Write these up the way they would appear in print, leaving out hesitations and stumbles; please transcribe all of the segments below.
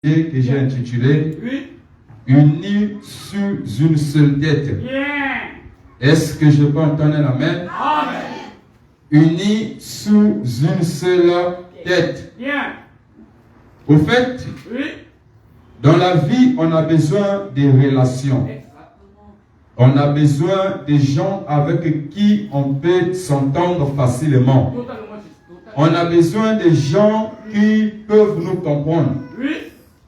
que j'ai intitulé Unis sous une seule tête. Est-ce que je peux entendre un amen? Amen. Unis sous une seule tête. Au fait, dans la vie, on a besoin des relations. On a besoin des gens avec qui on peut s'entendre facilement. On a besoin des gens qui peuvent nous comprendre.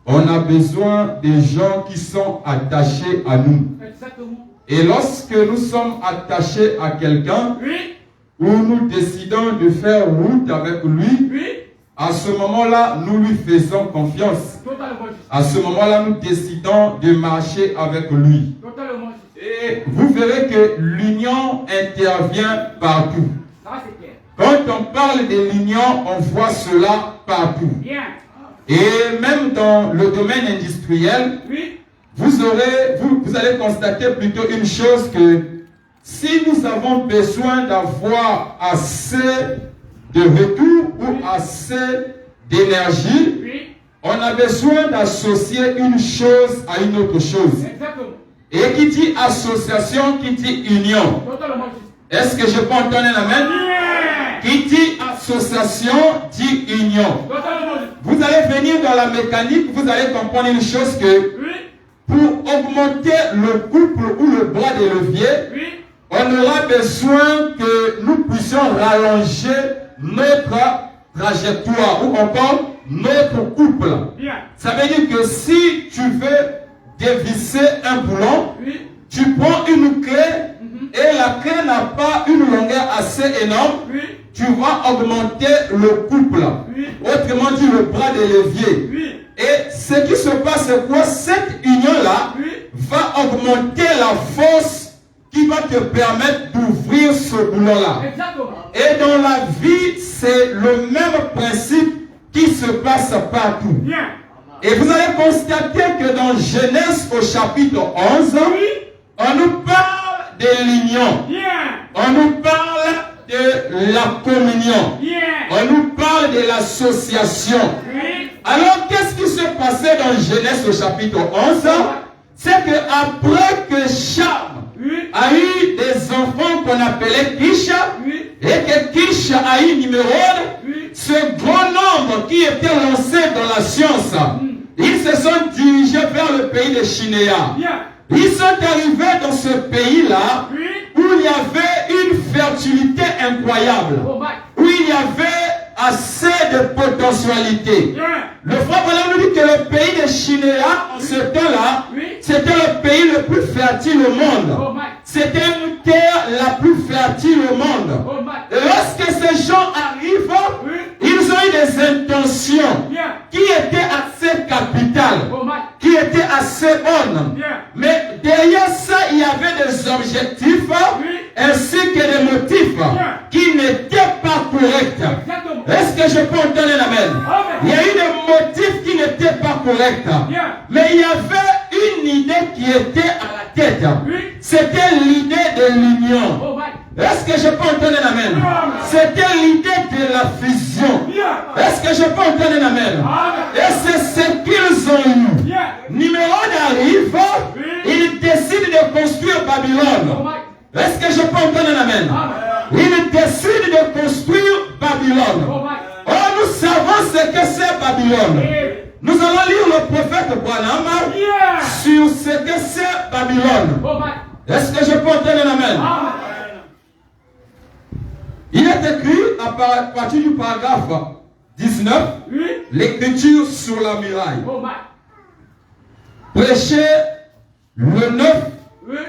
On a besoin des gens qui sont attachés à nous. Et lorsque nous sommes attachés à quelqu'un, ou nous décidons de faire route avec lui, à ce moment-là, nous lui faisons confiance. À ce moment-là, nous décidons de marcher avec lui. Et vous verrez que l'union intervient partout. Quand on parle de l'union, on voit cela partout. Et même dans le domaine industriel, vous allez constater plutôt une chose que si nous avons besoin d'avoir assez de retour ou assez d'énergie, on a besoin d'associer une chose à une autre chose. Et qui dit association, qui dit union. Est-ce que je peux entendre un amen? Qui dit association, dit union. Vous allez venir dans la mécanique, vous allez comprendre une chose que pour augmenter le couple ou le bras de levier, on aura besoin que nous puissions rallonger notre trajectoire ou encore notre couple. Ça veut dire que si tu veux dévisser un boulon, tu prends une clé et la clé n'a pas une longueur assez énorme, tu vas augmenter le couple. Autrement dit, le bras de levier. Et ce qui se passe, c'est quoi? Cette union-là va augmenter la force qui va te permettre d'ouvrir ce boulon-là. Et dans la vie, c'est le même principe qui se passe partout. Et vous allez constater que dans Genèse au chapitre 11, on nous parle de l'union. On nous parle de la communion. On nous parle de l'association. Alors, qu'est-ce qui se passait dans Genèse au chapitre 11? C'est que après que Cham a eu des enfants qu'on appelait Kish, et que Kish a eu Nimrod, ce grand nombre qui était lancé dans la science, ils se sont dirigés vers le pays de Shinéa. Ils sont arrivés dans ce pays-là où il y avait une fertilité incroyable, où il y avait assez de potentialité. Le frère Branham nous dit que le pays de Shinéa, en ce temps-là, c'était le pays le plus fertile au monde. C'était une terre la plus fertile au monde. Et lorsque ces gens arrivent, ils ont eu des intentions qui étaient assez capitales, qui étaient assez bonnes. Mais derrière ça, il y avait des objectifs ainsi que des motifs qui n'étaient pas corrects. Est-ce que je peux entendre un amen? Il y a eu des motifs qui n'étaient pas corrects. Mais il y avait une idée qui était à la tête. C'était l'idée de l'union. Est-ce que je peux entendre un amen? C'était l'idée de la fusion. Est-ce que je peux entendre un amen? Et c'est ce qu'ils ont eu. Nimrod arrive, il décide de construire Babylone. Est-ce que je peux entendre un amen? Il décide de construire Babylone. Oh, nous savons ce que c'est Babylone. Nous allons lire le prophète Branham sur ce que c'est Babylone. Est-ce que je peux entendre un amen? Il est écrit à partir du paragraphe 19, l'écriture sur la muraille. Prêché le 9,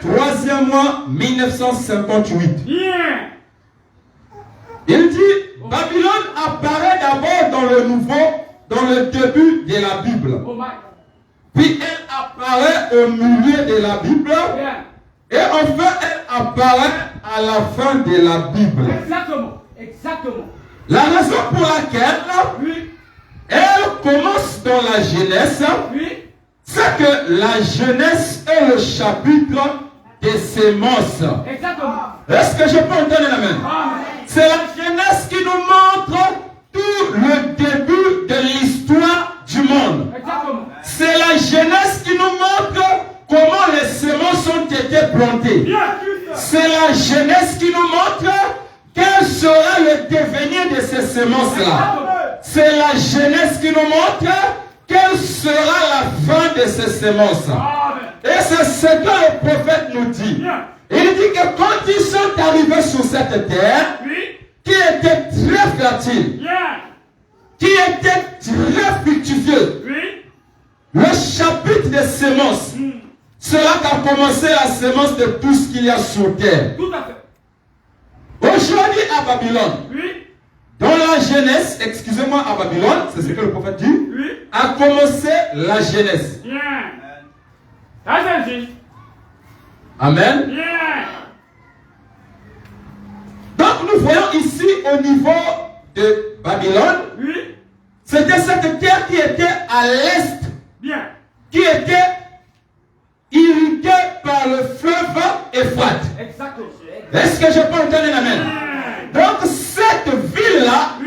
3e mois 1958. Il dit, Babylone apparaît d'abord dans le début de la Bible. Puis elle apparaît au milieu de la Bible. Et enfin, elle apparaît à la fin de la Bible. Exactement. La raison pour laquelle elle commence dans la Genèse, c'est que la Genèse est le chapitre des semences. Est-ce que je peux entendre un amen? C'est la Genèse qui nous montre tout le début de l'histoire du monde. C'est la jeunesse qui nous montre comment les semences ont été plantées. C'est la jeunesse qui nous montre quel sera le devenir de ces semences-là. C'est la jeunesse qui nous montre quelle sera la fin de ces semences. Et c'est ce que le prophète nous dit. Il dit que quand ils sont arrivés sur cette terre, qui était très fertile, qui était très fructueuse, le chapitre des semences, c'est là qu'a commencé la semence de tout ce qu'il y a sur terre. Tout à fait. Aujourd'hui à Babylone, dans la Genèse, excusez-moi, à Babylone, c'est ce que le prophète dit, a commencé la Genèse. Amen. Donc nous voyons ici au niveau de Babylone, c'était cette terre qui était à l'est, qui était irriguée par le fleuve Euphrate. Exactement. Est-ce que je peux entendre un amen? Donc cette ville-là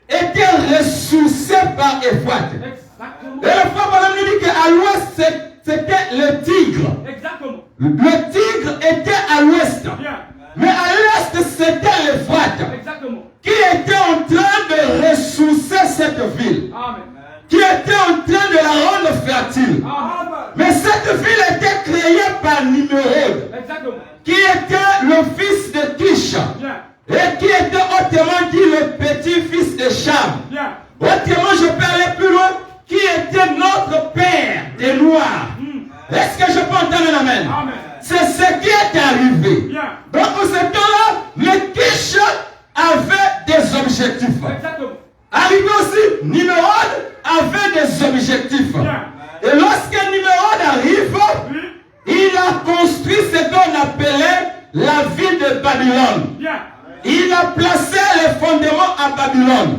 était ressourcée par Euphrate. Et le frère nous dit qu'à l'ouest c'était le Tigre. Exactement. Le Tigre était à l'ouest. Mais à l'est c'était l'Euphrate. Exactement. Qui était en train de ressourcer cette ville. Amen. Qui était en train de la rendre fertile. Amen. Mais cette ville était créée par Nimrod. Exactement. Qui était le fils de Kish. Et qui était autrement dit le petit-fils de Cham. Autrement, je peux aller plus loin. Qui était notre père des Noirs. Est-ce que je peux entendre un amen? C'est ce qui est arrivé. Donc, ce temps-là, le Kish avait des objectifs. Exactement. Arrivé aussi, Nimrod avait des objectifs. Et lorsque Nimrod arrive, il a construit ce qu'on appelait la ville de Babylone. Il a placé les fondements à Babylone.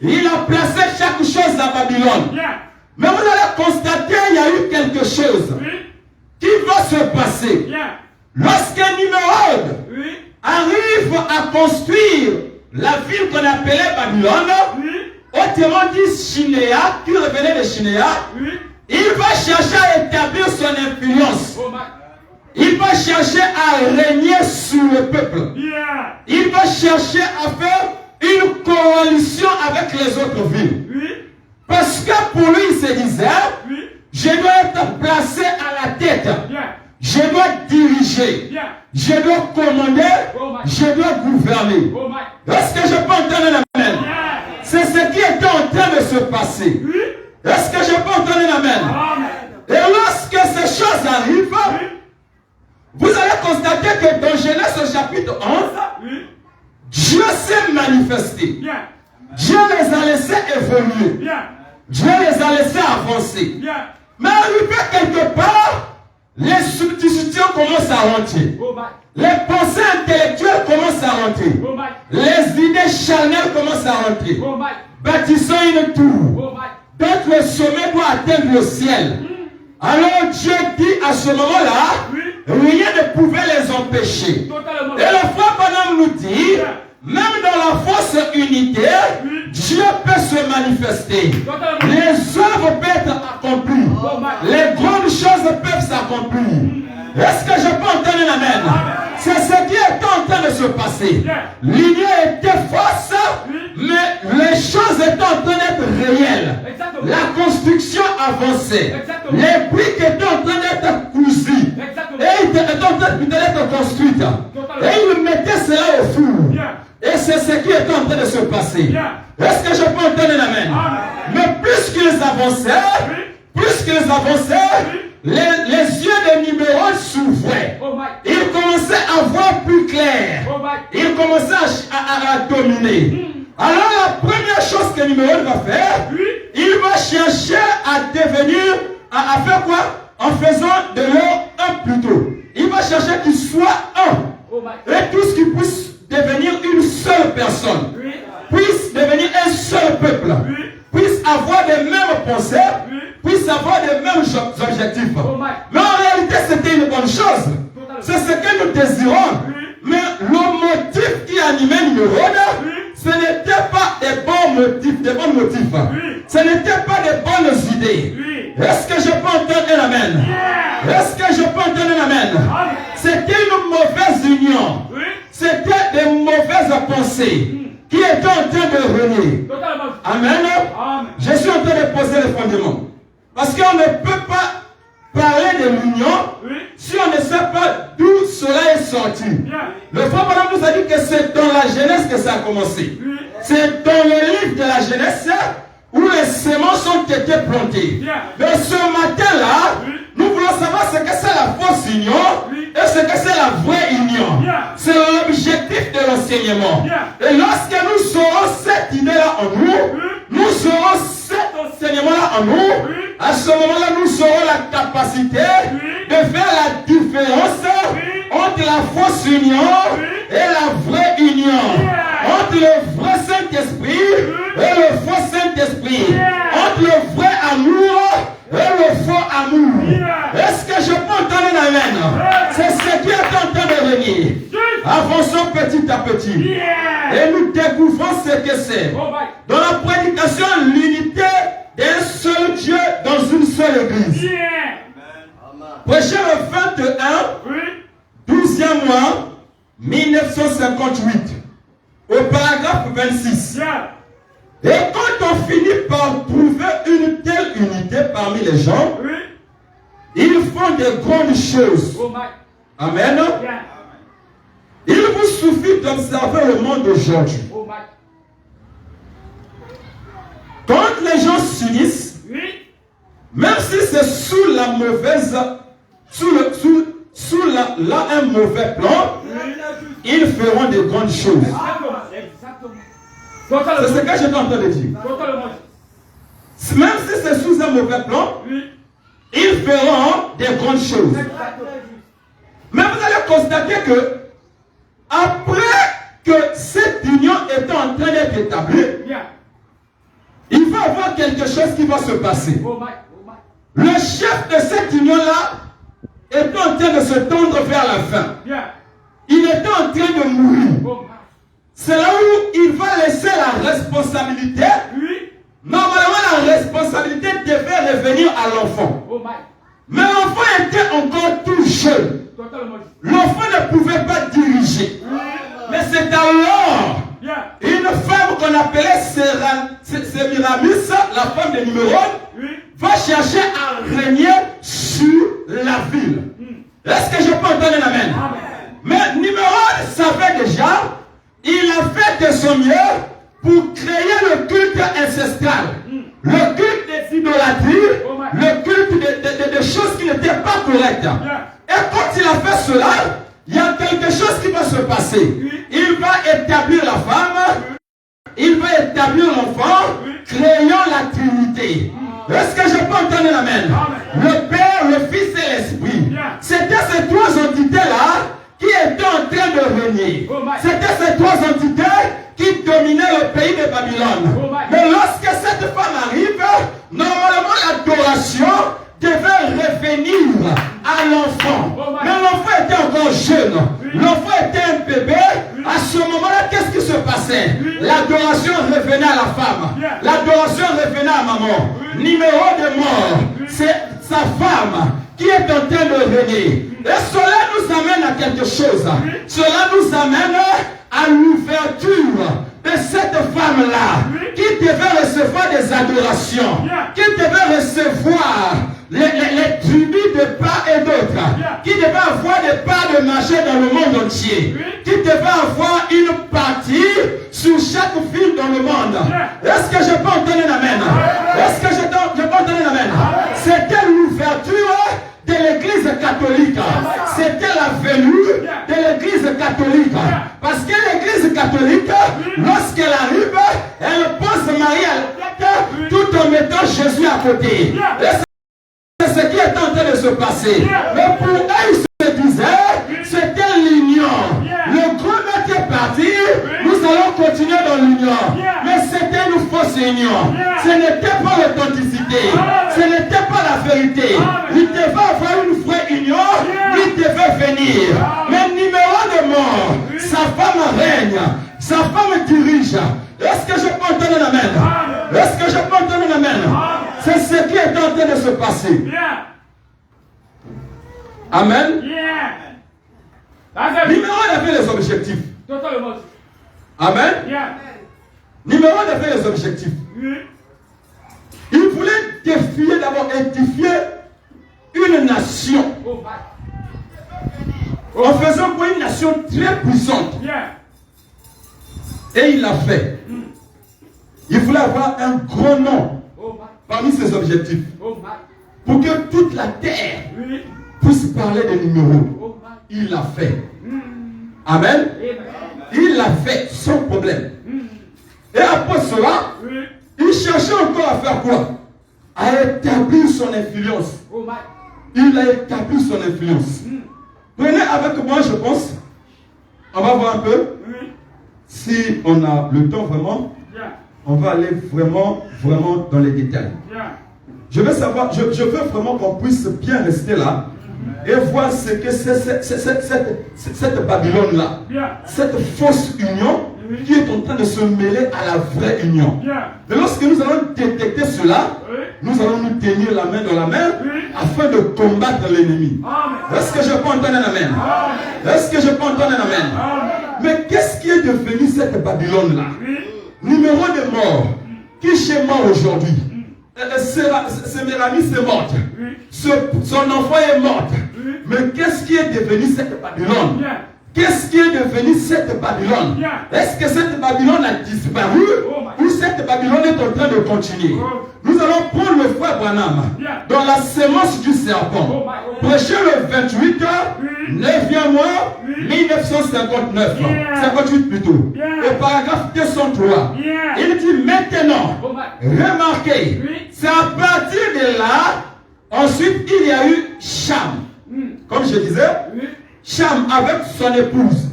Il a placé chaque chose à Babylone. Mais vous allez constater qu'il y a eu quelque chose qui va se passer. Lorsque Nimrod arrive à construire la ville qu'on appelait Babylone, autrement dit Shinéa, qui revenait de Shinéa, il va chercher à établir son influence. Il va chercher à régner sur le peuple. Il va chercher à faire une coalition avec les autres villes. Parce que pour lui, il se disait, je dois être placé à la tête. Je dois diriger. Je dois commander. Je dois gouverner. Est-ce que je peux entendre un amen? C'est ce qui était en train de se passer. Est-ce que je peux entendre un amen? Et lorsque ces choses arrivent, vous allez constater que dans Genèse au chapitre 11, Dieu s'est manifesté. Dieu les a laissés évoluer. Dieu les a laissés avancer. Mais arrivé quelque part, les substitutions commencent à rentrer. Les pensées intellectuelles commencent à rentrer. Les idées charnelles commencent à rentrer. Bâtissons une tour. Donc le sommet doit atteindre le ciel. Alors Dieu dit à ce moment-là, rien ne pouvait les empêcher. Et le frère Branham nous dit, même dans la fausse unité, Dieu peut se manifester. Les œuvres peuvent être accomplies. Les grandes choses peuvent s'accomplir. Est-ce que je peux entendre un amen? C'est ce qui est en train de se passer. L'idée était fausse, mais les choses étaient en train d'être réelles. La construction avançait. Les briques étaient en train d'être cousues. Et ils étaient en train d'être construites. Et ils mettaient cela au four. Et c'est ce qui est en train de se passer. Est-ce que je peux entendre un amen? Mais plus qu'ils avançaient, les yeux de Nimrod s'ouvraient. Ils commençaient à voir plus clair. Ils commençaient à dominer. Alors la première chose que Nimrod va faire, il va chercher à devenir, à faire quoi? En faisant de l'or un plutôt. Il va chercher qu'il soit un. Et tout ce qui puisse devenir une seule personne, puisse devenir un seul peuple, puisse avoir les mêmes pensées, puisse avoir les mêmes objectifs. Mais en réalité, c'était une bonne chose. C'est ce que nous désirons. Mais le motif qui animait Nimrod, ce n'était pas des bons motifs, Ce n'était pas des bonnes idées. Est-ce que je peux entendre un amen? Est-ce que je peux entendre un amen? C'était une mauvaise union. C'était des mauvaises pensées qui étaient en train de régner. Amen. Je suis en train de poser le fondement. Parce qu'on ne peut pas parler de l'union si on ne sait pas d'où cela est sorti. Le frère Branham nous a dit que c'est dans la Genèse que ça a commencé. C'est dans le livre de la Genèse où les semences ont été plantées. Mais ce matin-là, nous voulons savoir ce que c'est la fausse union et ce que c'est la vraie union. C'est l'objectif de l'enseignement. Et lorsque nous saurons cette idée-là en nous, nous saurons cet enseignement-là en nous, à ce moment-là, nous aurons la capacité de faire la différence entre la fausse union et la vraie union. Entre le vrai Saint-Esprit et le faux Saint-Esprit. Entre le vrai amour et le faux amour. Est-ce que je peux entendre un amen? C'est ce qui est en train de venir. Avançons petit à petit. Et nous découvrons ce que c'est. Dans la prédication, l'unité d'un seul Dieu dans une seule église. Prêché le 21, 12e mois, 1958. Au paragraphe 26. Et quand on finit par trouver une telle unité parmi les gens, ils font de grandes choses. Amen. Il vous suffit d'observer le monde d'aujourd'hui. Quand les gens s'unissent, même si c'est sous la mauvaise, sous un mauvais plan, ils feront de grandes choses. C'est ce que je suis en train de dire. Même si c'est sous un mauvais plan, ils feront de grandes choses. Mais vous allez constater que après que cette union est en train d'être établie, il va y avoir quelque chose qui va se passer. Le chef de cette union-là est en train de se tendre vers la fin. Il est en train de mourir. C'est là où il va laisser la responsabilité. Normalement, la responsabilité devait revenir à l'enfant. Mais l'enfant était encore tout jeune. L'enfant ne pouvait pas diriger. Mais c'est alors une femme qu'on appelait Sémiramis, la femme de Nimrod, va chercher à régner sur la ville. Est-ce que je peux entendre un amen? Mais Nimrod savait déjà, il a fait de son mieux pour créer le culte ancestral. Le culte des idolâtries, le culte des choses qui n'étaient pas correctes. Et quand il a fait cela, il y a quelque chose qui va se passer. Il va établir la femme, il va établir l'enfant, créant la Trinité. Est-ce que je peux entendre l'amen? Le Père, le Fils et l'Esprit. C'était ces trois entités-là qui étaient en train de régner. C'était ces trois entités qui dominaient le pays de Babylone. Mais lorsque cette femme arrive, normalement l'adoration devait revenir à l'enfant. Mais l'enfant était encore jeune. L'enfant était un bébé. À ce moment-là, qu'est-ce qui se passait? L'adoration revenait à la femme. L'adoration revenait à maman. Numéro de mort, c'est sa femme qui est en train de régner. Et cela nous amène à quelque chose. Cela nous amène à l'ouverture de cette femme-là qui devait recevoir des adorations, qui devait recevoir les tribus de part et d'autre, qui devait avoir des parts de marché dans le monde entier, qui devait avoir une partie sur chaque ville dans le monde. Est-ce que je peux entendre un amen? Est-ce que je peux entendre un amen? C'était l'ouverture de l'église catholique. C'était la venue de l'église catholique. Parce que l'église catholique, lorsqu'elle arrive, elle pose Marie à la tête tout en mettant Jésus à côté. C'est ce qui est en train de se passer. Mais pour eux, ils se disaient, c'était l'union. Le grand maître est parti, nous allons continuer dans l'union. Mais c'était une fausse union. Ce n'était pas l'authenticité. Ce n'était pas la vérité. Il devait avoir une vraie union, il devait venir. Mais numéro de mort, sa femme règne, sa femme dirige. Est-ce que je peux entendre l'amen? Est-ce que je peux entendre l'amen? C'est ce qui est en train de se passer. Yeah. Amen. Yeah. Numéro 1 avait les objectifs. Totalement. Amen. Yeah. Numéro 1 avait les objectifs. Il voulait défier, d'abord édifier une nation. Oh my. En faisant quoi une nation très puissante. Yeah. Et il l'a fait. Il voulait avoir un grand nom Oh my. parmi ses objectifs. Oh my. Pour que toute la terre Oui. puisse parler des numéros. Oh my. Il l'a fait. Amen. Amen. Il l'a fait sans problème. Et après cela, Oui. il cherchait encore à faire quoi? À établir son influence. Oh my. Il a établi son influence. Prenez avec moi, je pense. On va voir un peu. Oui. Si on a le temps vraiment, Yeah. on va aller vraiment dans les détails. Yeah. Je veux savoir, je veux vraiment qu'on puisse bien rester là et voir ce que c'est cette Babylone-là. Yeah. Cette fausse union qui est en train de se mêler à la vraie union. Yeah. Et lorsque nous allons détecter cela, Oui. nous allons nous tenir la main dans la main Oui. afin de combattre l'ennemi. Amen. Est-ce que je peux entendre un amen? Amen. Est-ce que je peux entendre un amen? Amen. Mais qu'est-ce qui est devenu cette Babylone-là? Oui. Numéro de mort. Qui chez moi aujourd'hui? Séméramis est morte. Oui. Son enfant est morte. Oui. Mais qu'est-ce qui est devenu cette Babylone? Yeah. Qu'est-ce qui est devenu cette Babylone? Yeah. Est-ce que cette Babylone a disparu Oh ou cette Babylone est en train de continuer? Oh. Nous allons prendre le frère Branham Yeah. dans la sémence du serpent. Oh my. Prêcher le 28 Oui. 9e mois Oui. 1959. Yeah. 58 plutôt. Yeah. Au paragraphe 203. Yeah. Il dit maintenant, Oh my. remarquez, Oui. c'est à partir de là, ensuite il y a eu Cham. Comme je disais, Oui. Cham avec son épouse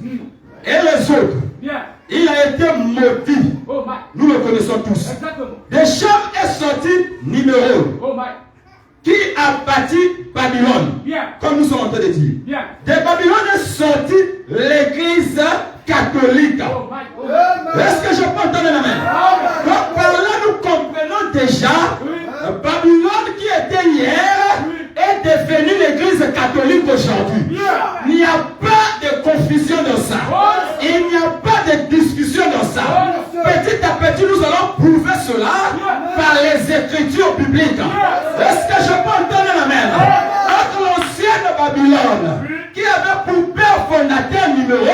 et les autres. Yeah. Il a été maudit. Oh my. Nous le connaissons tous. Exactement. De Cham est sorti numéro Oh my. qui a bâti Babylone. Yeah. Comme nous sommes en train de dire. Yeah. De Babylone est sorti l'église catholique. Oh my. Oh my. Est-ce que je peux entendre un amen? Donc par là nous comprenons déjà Babylone qui était hier est devenue l'église catholique aujourd'hui. Yeah. Il n'y a pas de confusion dans ça. Il n'y a pas de discussion dans ça. Petit à petit, nous allons prouver cela par les écritures bibliques. Est-ce que je peux entendre un amen? Entre l'ancienne Babylone, qui avait pour père fondateur numéro 1,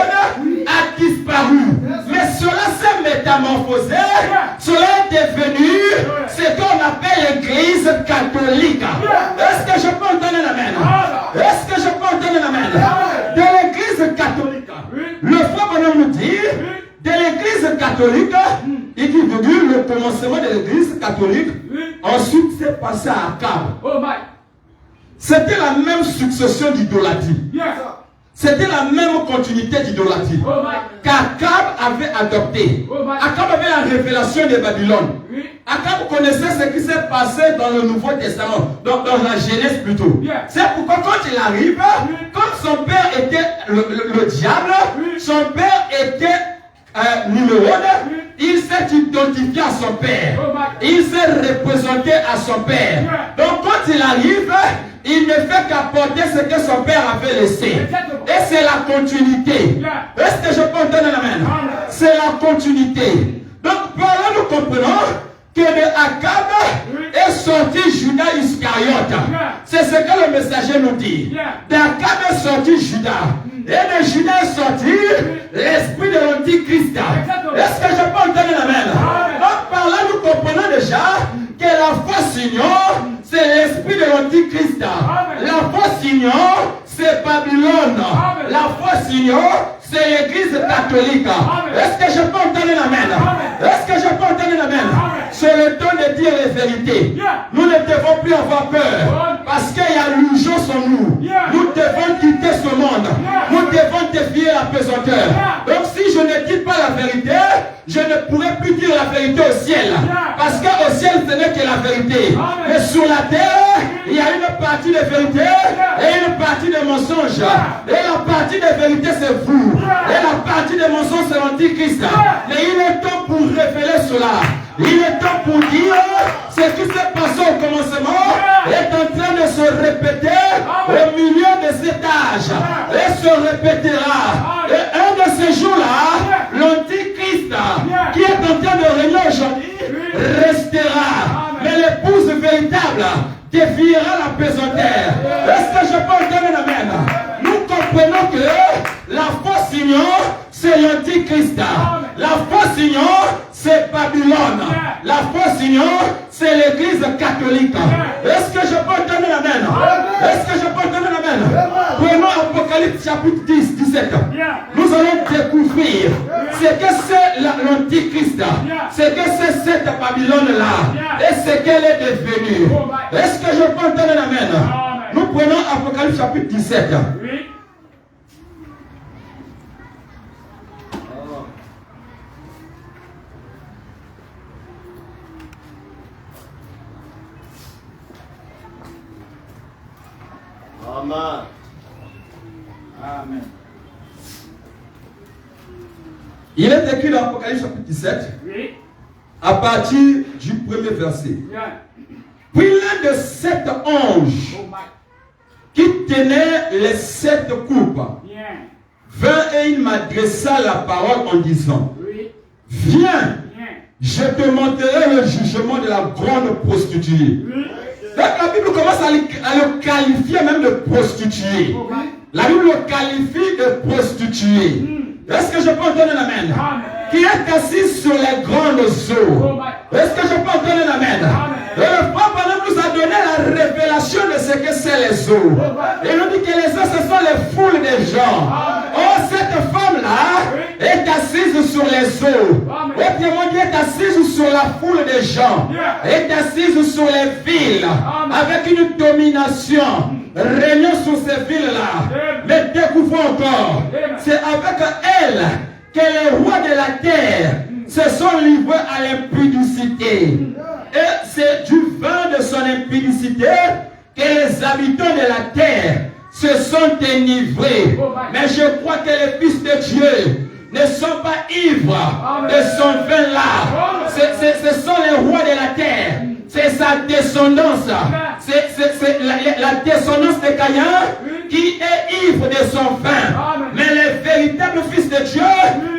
a disparu. Mais cela s'est métamorphosé. Cela est devenu ce qu'on appelle l'église catholique. Est-ce que je peux entendre un amen? Est-ce que je peux entendre un amen? De l'église catholique, le frère Branham nous dit, de l'église catholique, il dit, virgule, le commencement de l'église catholique, ensuite c'est passé à Akab. Oh my. C'était la même succession d'idolâtrie. Yeah. C'était la même continuité d'idolâtrie Oh my. qu'Akab avait adopté. Akab avait la révélation de Babylone. Oui. Akab connaissait ce qui s'est passé dans le Nouveau Testament, dans la Genèse plutôt. Yeah. C'est pourquoi quand il arrive, comme son père était le diable, son père était numéro 1, il s'est identifié à son père. Oh my. Il s'est représenté à son père. Donc quand il arrive, il ne fait qu'apporter ce que son père avait laissé. Et c'est la continuité. Est-ce que je peux entendre l'amen? C'est la continuité. Donc par là nous comprenons que de Akab est sorti Judas Iscariote. C'est ce que le messager nous dit. D'Akab est sorti Judas. Et de Judas est sorti l'esprit de l'Antichrist. Est-ce que je peux entendre l'amen? Donc par là nous comprenons déjà que la fausse union, c'est l'esprit de l'Antichrist. La fausse union, c'est Babylone. La fausse union, c'est l'église catholique. Est-ce que je peux entendre l'amen? Est-ce que je peux entendre l'amen? C'est le temps de dire les vérités. Nous ne devons plus avoir peur. Parce qu'il y a l'urgence en nous. Nous devons quitter ce monde. Nous devons défier la pesanteur. Donc si je ne dis pas la vérité, je ne pourrai plus dire la vérité au ciel. Parce qu'au ciel, ce n'est que la vérité. Mais sur la terre, il y a une partie de vérité et une partie de mensonge. Et la partie de vérité, c'est vous. Et la partie de mensonge, c'est l'Antichrist. Mais il est temps pour révéler cela. il est temps pour dire ce qui s'est passé au commencement est en train de se répéter au milieu de cet âge et se répétera. Et un de ces jours-là, l'Antichrist qui est en train de régner aujourd'hui restera. Mais l'épouse véritable défiera la pesanteur. Est-ce que je peux entendre un amen? Nous comprenons que la fausse union, c'est l'Antichrist. La fausse union, c'est Babylone. La fausse union, c'est l'église catholique. Est-ce que je peux entendre un amen? Est-ce que je peux entendre un amen? Prenons Apocalypse chapitre 10, 17. Nous allons découvrir ce que c'est l'Antichrist. Ce que c'est cette Babylone-là. Et ce qu'elle est devenue. Est-ce que je peux entendre un amen? Nous prenons Apocalypse chapitre 17. Amen. Amen. Il est écrit dans Apocalypse chapitre 17, Oui. à partir du premier verset. Bien. Puis l'un de 7 anges Oh my. qui tenait les 7 coupes Bien. vint et il m'adressa la parole en disant, Oui. viens, Bien. je te montrerai le jugement de la grande prostituée. Oui. Donc la Bible commence à le qualifier même de prostituée. Oh my. La Bible le qualifie de prostituée. Est-ce que je peux entendre un amen? Qui est assis sur les grandes eaux. Est-ce que je peux entendre un amen? Et le frère Branham nous a donné la révélation de ce que c'est les eaux. Et il nous dit que les eaux, ce sont les foules des gens. Oh, cette femme-là est assise sur les eaux. Autrement dit, est assise sur la foule des gens. Est assise sur les villes. Avec une domination. Régnant sur ces villes-là. Mais découvrons encore. C'est avec elle que les rois de la terre se sont livrés à l'impudicité. Et c'est du vin de son impudicité que les habitants de la terre se sont enivrés. Mais je crois que les fils de Dieu ne sont pas ivres de son vin-là. Ce sont les rois de la terre. C'est sa descendance. C'est la descendance de Caïn qui est ivre de son vin. Mais les véritables fils de Dieu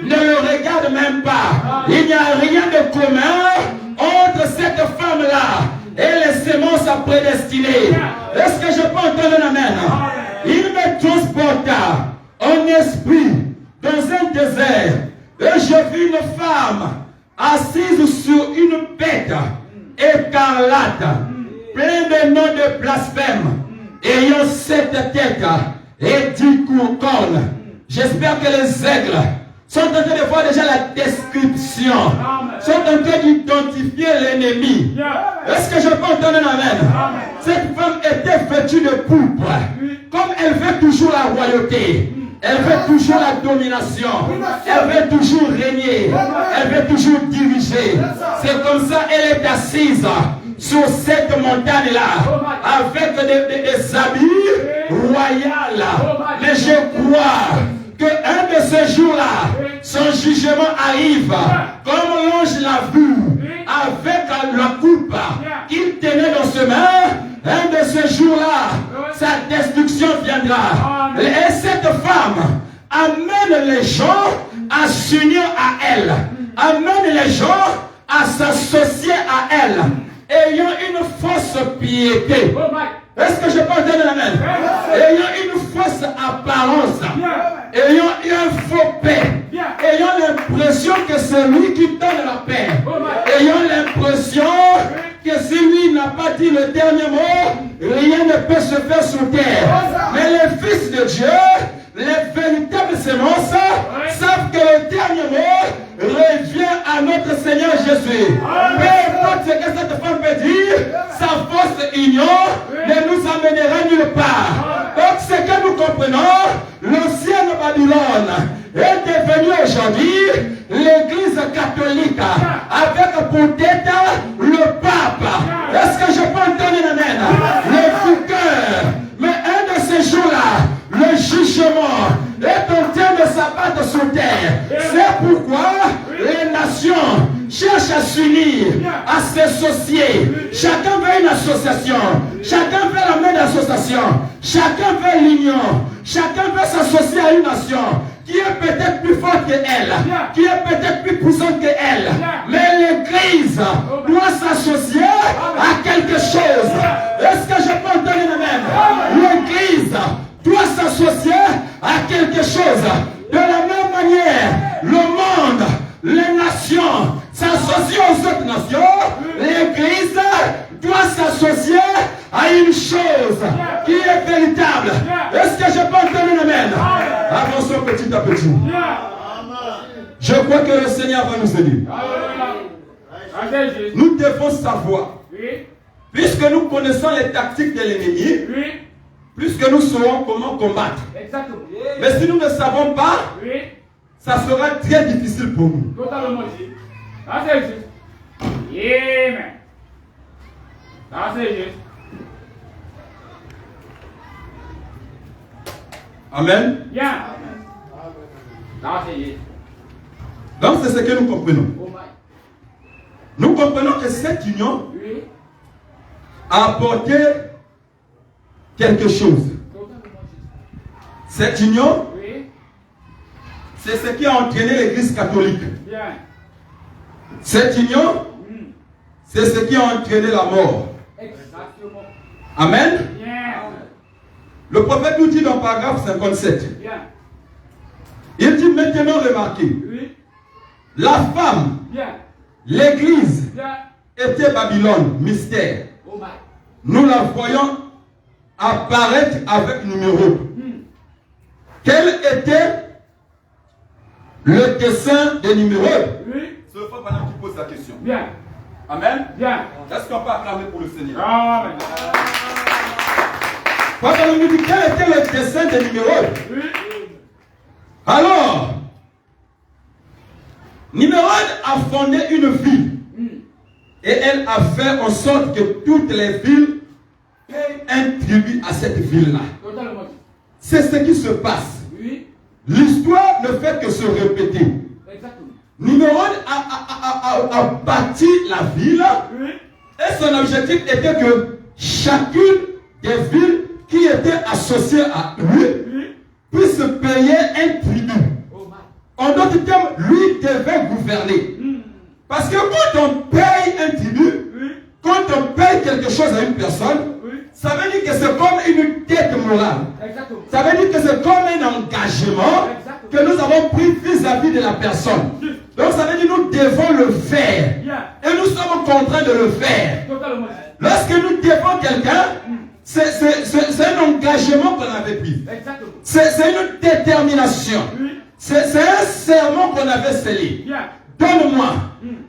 ne le regardent même pas. Il n'y a rien de commun entre cette femme-là et les semences prédestinées. Est-ce que je peux entendre un amen? Il me transporta en esprit dans un désert et je vis une femme assise sur une bête écarlate, plein de noms de blasphème, ayant 7 têtes et 10 cornes. J'espère que les aigles sont en train de voir déjà la description, sont en train d'identifier l'ennemi. Est-ce que je peux entendre un amen? Cette femme était vêtue de pourpre, comme elle veut toujours la royauté. Elle veut toujours la domination. Elle veut toujours régner. Elle veut toujours diriger. C'est comme ça qu'elle est assise sur cette montagne-là avec des habits royaux. Mais je crois qu'un de ces jours-là, son jugement arrive comme l'ange l'a vu avec la coupe qu'il tenait dans ses mains. Un de ces jours-là, sa destruction viendra. Et cette femme amène les gens à s'unir à elle. Amène les gens à s'associer à elle. Ayant une fausse piété. Est-ce que je peux entendre la main? Ayant une fausse apparence. Ayant un faux paix. Ayant l'impression que c'est lui qui donne la paix. Ayant l'impression que si lui n'a pas dit le dernier mot, rien ne peut se faire sur terre. Mais les fils de Dieu, les véritables semences, savent que le dernier mot revient à notre Seigneur Jésus. Peu importe ce que cette femme peut dire, sa fausse union ne nous amènera nulle part. Donc ce que nous comprenons, l'ancienne Babylone est devenue aujourd'hui l'église catholique avec pour tête le pape. Est-ce que je peux entendre une amen? Le vainqueur. Mais un de ces jours-là, le jugement est en train de s'abattre sur terre. C'est pourquoi les nations cherchent à s'unir, à s'associer. Chacun veut une association. Chacun veut la main d'association. Chacun veut l'union. Chacun veut s'associer à une nation qui est peut-être plus forte qu'elle, qui est peut-être plus puissante qu'elle. Mais l'Église doit s'associer à quelque chose. Est-ce que je peux entendre un amen? L'Église doit s'associer à quelque chose. De la même manière, le monde, les nations s'associent aux autres nations. L'Église doit s'associer à une chose qui est véritable. Est-ce que je peux entendre un amen? Avançons petit à petit. Je crois que le Seigneur va nous aider. Nous devons savoir, puisque nous connaissons les tactiques de l'ennemi, puisque nous saurons comment combattre. Mais si nous ne savons pas, ça sera très difficile pour nous. Totalement juste. Ça c'est juste. Amen. Ça c'est juste. Amen. Bien. Ça c'est juste. Donc c'est ce que nous comprenons. Oh my. Nous comprenons que cette union Oui. a apporté quelque chose. Totalement juste. Cette union, Oui. c'est ce qui a entraîné l'Église catholique. Bien. Cette union, c'est ce qui a entraîné la mort. Exactement. Amen. Bien. Le prophète nous dit dans le paragraphe 57, Bien. il dit maintenant remarquez, Oui. la femme, Bien. l'Église Bien. était Babylone, mystère. Oh my. Nous la voyons apparaître avec numéro. Quel était le dessin des numéros? Oui. C'est le frère Branham qui pose la question. Bien. Amen. Bien. Est-ce qu'on peut acclamer pour le Seigneur? Amen. Frère Branham nous dit quel était le dessin des numéros? Oui. Alors, Nimrod a fondé une ville et elle a fait en sorte que toutes les villes aient un tribut à cette ville-là. Totalement juste. C'est ce qui se passe. Oui. L'histoire ne fait que se répéter. Exactement. Nimrod a bâti la ville Oui. et son objectif était que chacune des villes qui étaient associées à lui puisse payer un tribut. Oh my. En d'autres termes, lui devait gouverner. Parce que quand on paye un tribut, quand on paye quelque chose à une personne, ça veut dire que c'est comme une dette morale. Exactement. Ça veut dire que c'est comme un engagement que nous avons pris vis-à-vis de la personne. Donc ça veut dire que nous devons le faire. Bien. Et nous sommes contraints de le faire. Totalement juste. Lorsque nous devons quelqu'un, c'est un engagement qu'on avait pris. Exactement. C'est une détermination. C'est un serment qu'on avait scellé. Bien. Donne-moi.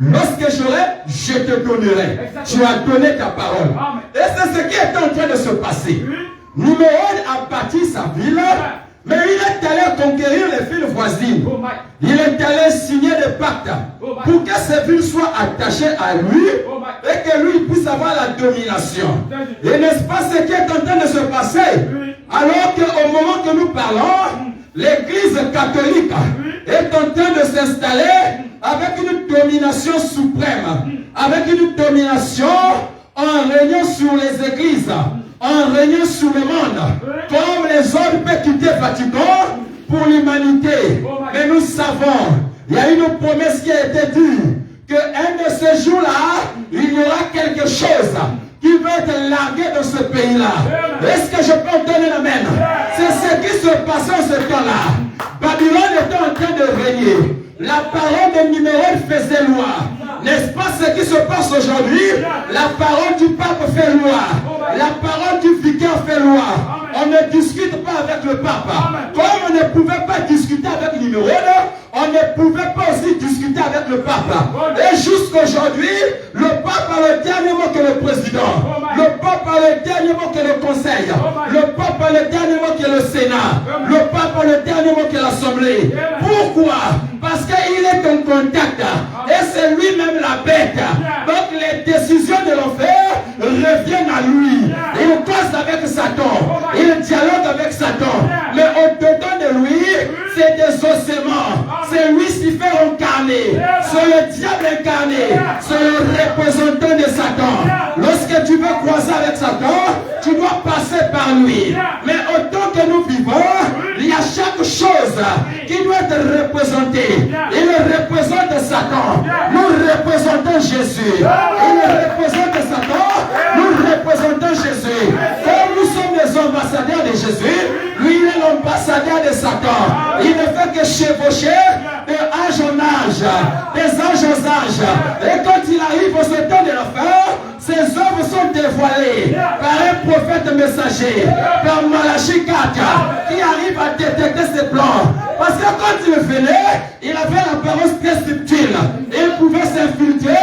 Lorsque j'aurai, je te donnerai. Tu as donné ta parole. Amen. Et c'est ce qui est en train de se passer. Nimrod a bâti sa ville, mais il est allé conquérir les villes voisines. Oh my. Il est allé signer des pactes pour que ces villes soient attachées à lui et que lui puisse avoir la domination. Et n'est-ce pas ce qui est en train de se passer? Alors qu'au moment que nous parlons, l'Église catholique est en train de s'installer avec une domination suprême, avec une domination en régnant sur les églises, en régnant sur le monde, comme les hommes peuvent quitter Vatican pour l'humanité. Mais nous savons, il y a une promesse qui a été dite, qu'un de ces jours-là, il y aura quelque chose qui va être largué dans ce pays-là. Est-ce que je peux donner l'amen? C'est ce qui se passait en ce temps-là. Babylone était en train de régner. La parole de Nimrod faisait loi. N'est-ce pas ce qui se passe aujourd'hui? La parole du pape fait loi. La parole du vicaire fait loi. On ne discute pas avec le pape. Comme on ne pouvait pas discuter avec Nimrod, on ne pouvait pas aussi discuter avec le pape. Et jusqu'aujourd'hui, le pape a le dernier mot que le président. Le pape a le dernier mot que le conseil. Le pape a le dernier mot que le Sénat. Le pape a le dernier mot que l'Assemblée. Pourquoi? Parce qu'il est en contact. Et c'est lui-même la bête. Donc les décisions de l'enfer reviennent à lui. Il cause avec Satan. Il dialogue avec Satan. Mais au-dedans de lui, c'est des ossements. C'est Lucifer incarné. C'est le diable incarné. C'est le représentant de Satan. Lorsque tu veux croiser avec Satan, tu dois passer par lui. Mais autant que nous vivons, il y a chaque chose qui doit être représentée. Il représente Satan. Nous représentons Jésus. Il représente Satan. Nous représentons Jésus. Comme nous sommes les ambassadeurs de Jésus, lui il est l'ambassadeur de Satan. Il ne fait que chevaucher de âge en âge, des âges aux âges. Et quand il arrive au temps de la fin, ses œuvres sont dévoilées par un prophète messager, par Malachie 4, qui arrive à détecter ses plans. Parce que quand il venait, il avait l'apparence très subtile. Il pouvait s'infiltrer,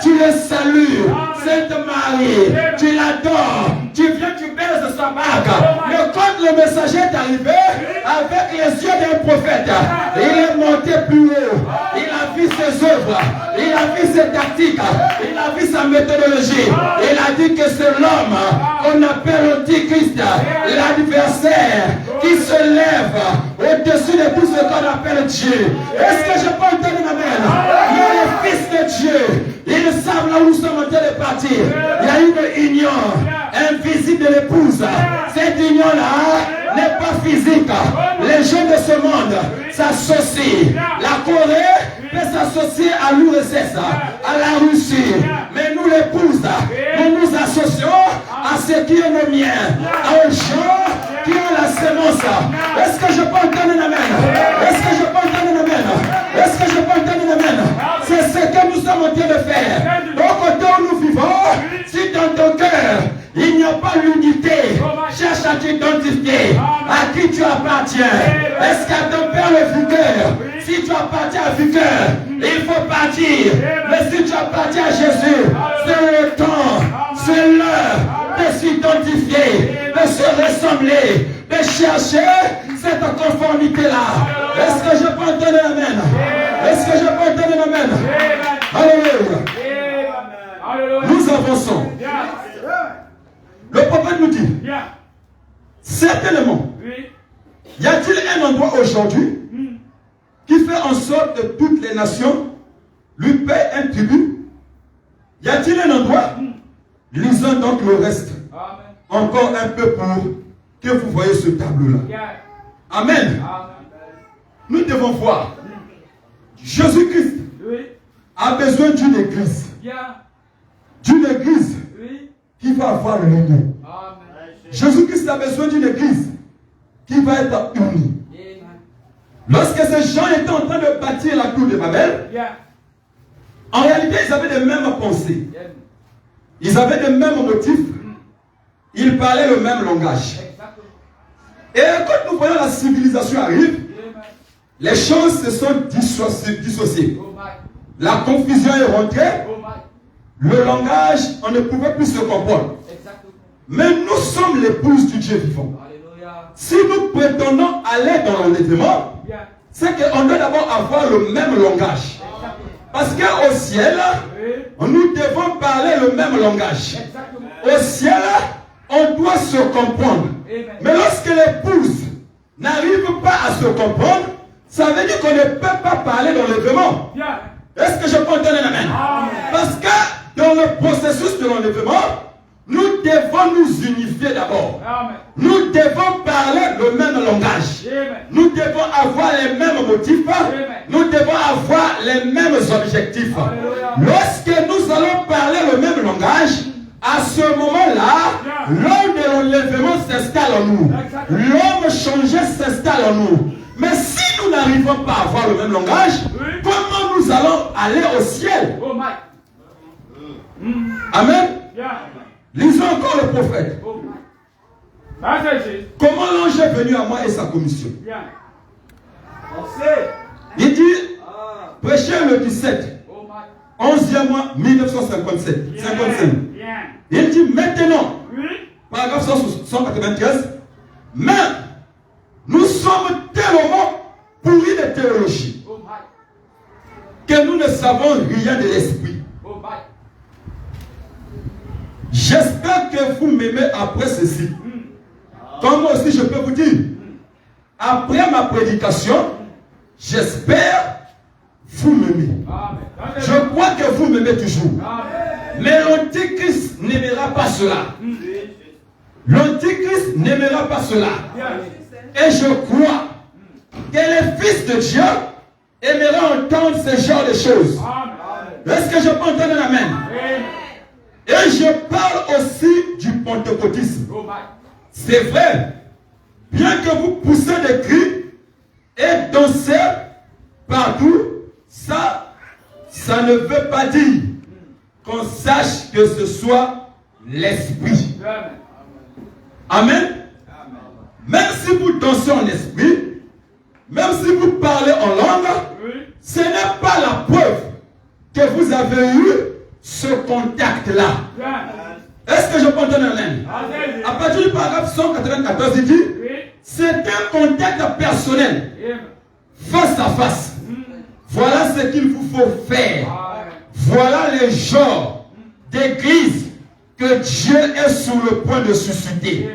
tu le salues. Sainte Marie, tu l'adores. Tu viens, tu baises sa bague. Mais quand le messager est arrivé, avec les yeux d'un prophète, il est monté plus haut. Il a vu ses œuvres. Il a vu ses tactiques. Il a vu sa méthodologie. Il a dit que c'est l'homme qu'on appelle l'antichrist, l'adversaire qui se lève au-dessus de tout ce qu'on appelle Dieu. Est-ce que je peux entendre une amen? Il est le Fils de Dieu. Ils savent là où nous sommes en train de partir. Il y a une union invisible de l'épouse. Cette union-là n'est pas physique. Les gens de ce monde s'associent. La Corée peut s'associer à l'URSS, à la Russie. Mais nous, l'épouse, nous nous associons à ce qui est le mien, aux gens qui ont la sémence. Est-ce que je peux entendre un amen? Est-ce que je peux entendre un amen? Est-ce que je peux entendre un amen? C'est ce que nous sommes en train de faire. Au côté où nous vivons, si dans ton cœur, il n'y a pas l'unité, cherche à t'identifier à qui tu appartiens. Est-ce qu'à ton père le vicaire? Si tu appartiens à vicaire, il faut partir. Mais si tu appartiens à Jésus, c'est le temps, c'est l'heure de s'identifier, de se ressembler, de chercher cette conformité-là. Est-ce que je peux entendre un amen? Est-ce que je peux entendre un amen? Alléluia. Nous avançons. Le prophète nous dit, certainement, y a-t-il un endroit aujourd'hui qui fait en sorte que toutes les nations lui paient un tribut? Y a-t-il un endroit? Lisons donc le reste. Encore un peu pour que vous voyez ce tableau-là. Amen. Nous devons voir. Jésus-Christ a besoin d'une église. D'une église qui va avoir le nom. Jésus-Christ a besoin d'une église qui va être unie. Lorsque ces gens étaient en train de bâtir la tour de Babel, en réalité, ils avaient les mêmes pensées. Ils avaient les mêmes motifs. Ils parlaient le même langage. Et quand nous voyons la civilisation arrive, les choses se sont dissociées. La confusion est rentrée. Le langage, on ne pouvait plus se comprendre. Mais nous sommes l'épouse du Dieu vivant. Si nous prétendons aller dans l'enlèvement, c'est qu'on doit d'abord avoir le même langage. Parce qu'au ciel, nous devons parler le même langage. Au ciel, on doit se comprendre. Mais lorsque l'épouse n'arrive pas à se comprendre, ça veut dire qu'on ne peut pas parler d'enlèvement. Est-ce que je peux entendre un amen? Parce que dans le processus de l'enlèvement, nous devons nous unifier d'abord. Nous devons parler le même langage. Nous devons avoir les mêmes motifs. Nous devons avoir les mêmes objectifs. Lorsque nous allons parler le même langage, à ce moment-là, l'homme de l'enlèvement s'installe en nous. L'homme changé s'installe en nous. Mais si nous n'arrivons pas à avoir le même langage, comment nous allons aller au ciel? Amen. Lisons encore le prophète. Comment l'ange est venu à moi et sa commission? Il dit, prêchez le 17, 11e mois 1957. 55. Il dit maintenant, paragraphe 193, mais nous sommes tellement pourris de théologie que nous ne savons rien de l'esprit. J'espère que vous m'aimez après ceci. Comme moi aussi je peux vous dire, après ma prédication, j'espère vous m'aimez. Je crois que vous m'aimez toujours. Mais l'Antéchrist n'aimera pas cela. L'Antéchrist n'aimera pas cela. Et je crois que les fils de Dieu aimeraient entendre ce genre de choses. Est-ce que je peux entendre un amen? Et je parle aussi du pentecôtisme. C'est vrai, bien que vous poussez des cris et dansez partout, ça ne veut pas dire qu'on sache que ce soit l'esprit. Amen. Même si vous dansez en esprit, même si vous parlez en langue, ce n'est pas la preuve que vous avez eu ce contact-là. Est-ce que je peux entendre un amen? À partir du paragraphe 194, il dit, c'est un contact personnel, face à face. Voilà ce qu'il vous faut faire. Voilà le genre d'église que Dieu est sur le point de susciter.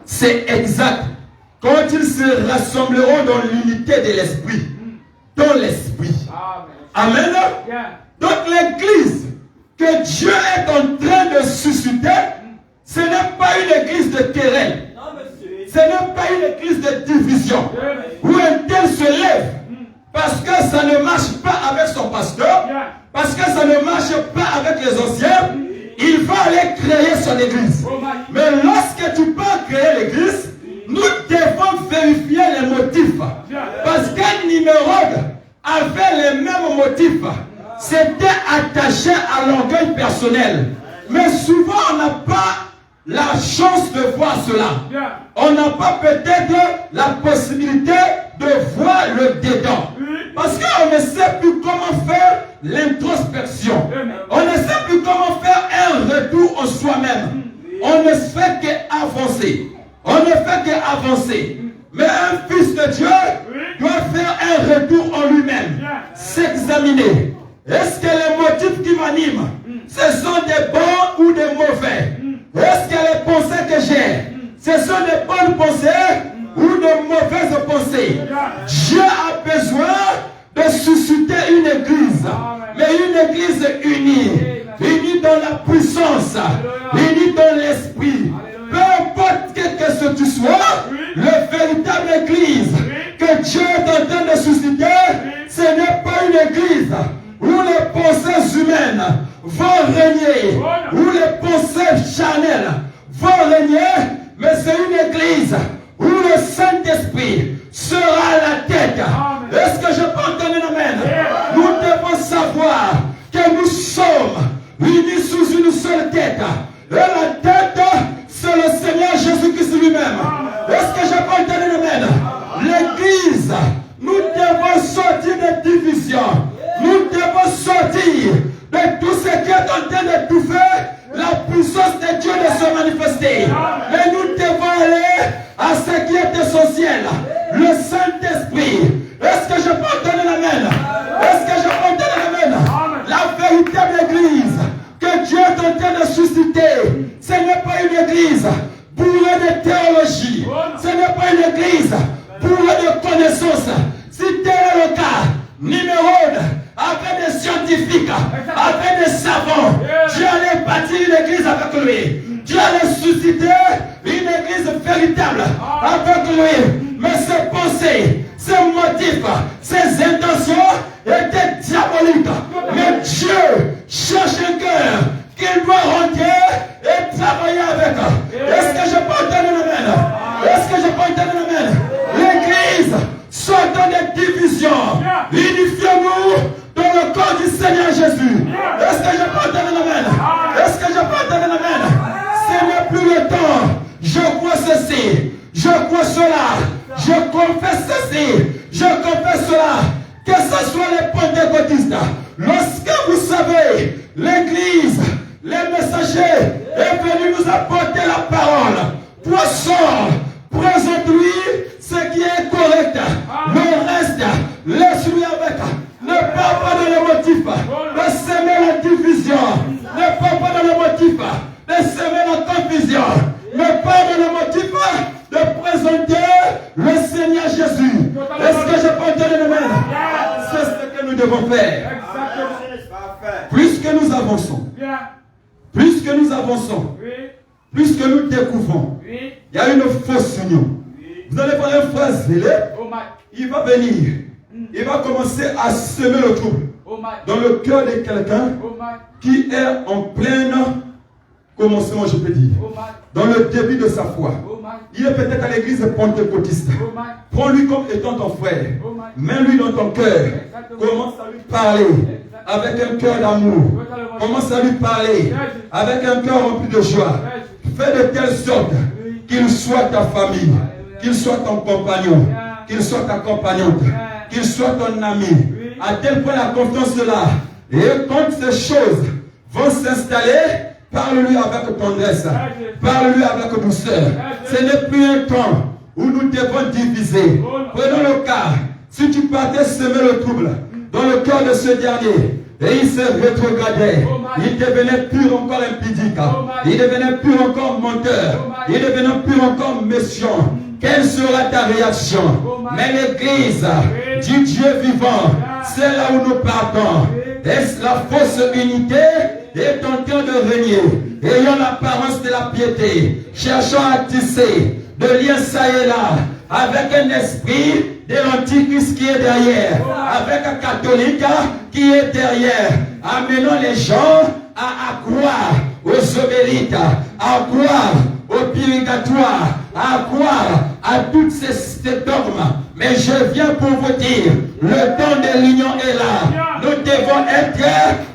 C'est exact. Quand ils se rassembleront dans l'unité de l'esprit, dans l'esprit. Amen. Donc l'église que Dieu est en train de susciter, ce n'est pas une église de querelle. Ce n'est pas une église de division. Où un tel se lève parce que ça ne marche pas avec son pasteur, parce que ça ne marche pas avec les anciens, il va aller créer son église. Mais lorsque tu pars créer l'église, nous devons vérifier les motifs. Parce qu'un Nimrod avait les mêmes motifs. C'était attaché à l'orgueil personnel. Mais souvent, on n'a pas la chance de voir cela. On n'a pas peut-être la possibilité de voir le dedans. Parce qu'on ne sait plus comment faire l'introspection. On ne sait plus comment faire un retour en soi-même. On ne fait qu'avancer. On ne fait qu'avancer. Mais un fils de Dieu doit faire un retour en lui-même. S'examiner. Est-ce que les motifs qui m'animent, ce sont des bons ou des mauvais? Est-ce que les pensées que j'ai, ce sont des bonnes pensées ou de mauvaises pensées? Dieu a besoin de susciter une église, mais une église unie, unie dans la puissance, unie dans l'esprit. Peu importe que ce que tu sois, la véritable église que Dieu est en train de susciter, ce n'est pas une église où les pensées humaines vont régner, où les pensées charnelles vont régner, mais c'est une église où le Saint-Esprit sera la tête. Est-ce que je peux entendre un amen? Nous devons savoir que nous sommes unis sous une seule tête. Et la tête, c'est le Seigneur Jésus-Christ lui-même. Est-ce que je peux entendre un amen? L'église, nous devons sortir des divisions. Nous devons sortir de tout ce qui est en train d'étouffer la puissance de Dieu de se manifester. Mais nous devons aller à ce qui est essentiel, le Saint-Esprit. Est-ce que je peux entendre l'amen? Est-ce que je peux entendre l'amen? La véritable église que Dieu est en train de susciter, ce n'est pas une église bourrée de théologie. Ce n'est pas une église bourrée de connaissances. Si tel est le cas, Nimrod, avec des scientifiques, avec des savants, Dieu allait bâtir une église avec lui. Dieu allait susciter une église véritable avec lui. Mais ses pensées, ses motifs, ses intentions étaient diaboliques. Mais Dieu cherche un cœur qu'il doit rentrer et travailler avec. Est-ce que je peux entendre l'amen? Est-ce que je peux entendre l'amen? L'église, sortons des divisions. Unifions-nous dans le corps du Seigneur Jésus. Est-ce que je peux entendre l'amen? Est-ce que je peux entendre l'amen? Ce n'est plus le temps. Je crois ceci. Je crois cela. Je confesse ceci. Je confesse cela. Que ce soit les pentecôtistes. Lorsque vous savez, l'église, les messagers est venu nous apporter la parole. Poisson, présente-lui ce qui est correct. Le reste, laisse-lui avec. Ne parle pas dans le motif de semer la division. Ne parle pas dans le motif de semer la confusion. Ne parle dans le motif de présenter le Seigneur Jésus. Est-ce que je peux entendre le même? C'est ce que nous nous devons faire. Exactement. Plus que nous avançons, Bien. plus que nous avançons, Oui. plus que nous découvrons, Oui. il y a une fausse union. Vous allez voir un frère zélé, Oh my. il va venir, il va commencer à semer le trouble Oh my. dans le cœur de quelqu'un Oh my. qui est en plein commencement, je peux dire, Oh my. dans le début de sa foi. Oh my. Il est peut-être à l'église pentecôtiste. Oh my. Prends-lui comme étant ton frère. Oh my. Mets-lui dans ton cœur. Commence à lui parler avec un cœur d'amour. Commence à lui parler avec un cœur rempli de joie. Fais de telle sorte qu'il soit ta famille, qu'il soit ton compagnon, qu'il soit ta compagnante, qu'il soit ton ami. À tel point la confiance est là. Et quand ces choses vont s'installer, parle-lui avec tendresse, parle-lui avec douceur. Ce n'est plus un temps où nous devons diviser. Prenons le cas, si tu partais semer le trouble dans le cœur de ce dernier, et il se rétrogradait, il devenait pur encore impudique, il devenait pur encore menteur, il devenait pur encore méchant. Quelle sera ta réaction? Mais l'église du Dieu vivant, c'est là où nous partons. Est-ce la fausse unité est en train de régner, ayant l'apparence de la piété, cherchant à tisser de liens ça et là, avec un esprit de l'antichrist qui est derrière, avec un catholique qui est derrière, amenant les gens à croire aux obélites, à croire au purgatoire, à croire à toutes ces dogmes. Mais je viens pour vous dire, le temps de l'union est là. Nous devons être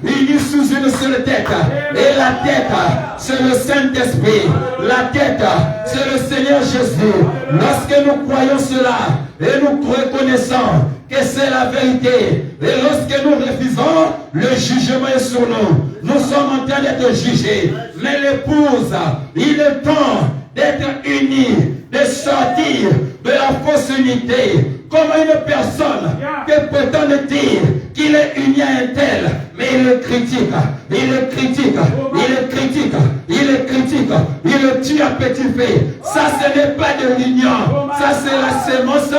unis sous une seule tête. Et la tête, c'est le Saint-Esprit. La tête, c'est le Seigneur Jésus. Lorsque nous croyons cela, et nous reconnaissons que c'est la vérité, et lorsque nous refusons, le jugement est sur nous. Nous sommes en train d'être jugés. Mais l'épouse, il est temps d'être unis, de sortir de la fausse unité. Comment une personne peut prétendre dire qu'il est uni à un tel, mais il le critique, il le critique, il le critique, il le critique, il le tue à petit feu. Ça, ce n'est pas de l'union. Ça, c'est la sémence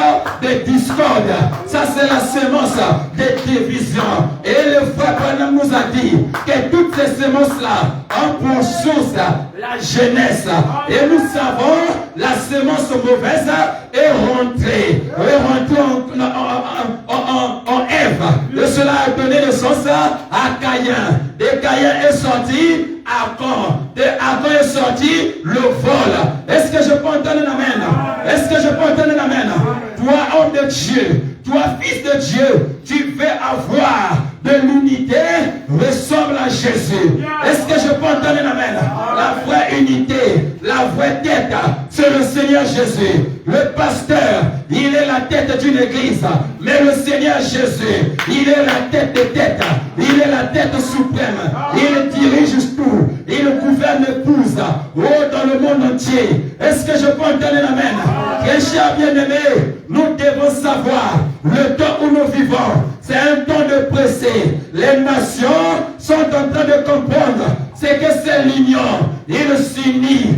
de discorde. Ça, c'est la sémence de division. Et le frère Branham nous a dit que toutes ces sémences-là ont pour source la jeunesse. Et nous savons la sémence mauvaise est rentrée en Ève. Et cela a donné naissance à Caïn. De Caïn est sorti Adam. De Adam est sorti le vol. Est-ce que je peux entendre un amen? Est-ce que je peux entendre un amen? Toi, homme de Dieu, toi, fils de Dieu, tu veux avoir de l'unité, ressemble à Jésus. Est-ce que je peux entendre un amen? La vraie unité, la vraie tête, c'est le Seigneur Jésus. Le pasteur, il est la tête d'une église, mais le Seigneur Jésus, il est la tête des têtes, il est la tête suprême, il dirige tout, il gouverne l'épouse, dans le monde entier. Est-ce que je peux entendre un amen? Très cher bien-aimé, nous devons savoir le temps où nous vivons, c'est un temps de presser. Les nations sont en train de comprendre c'est que c'est l'union. Ils s'unissent,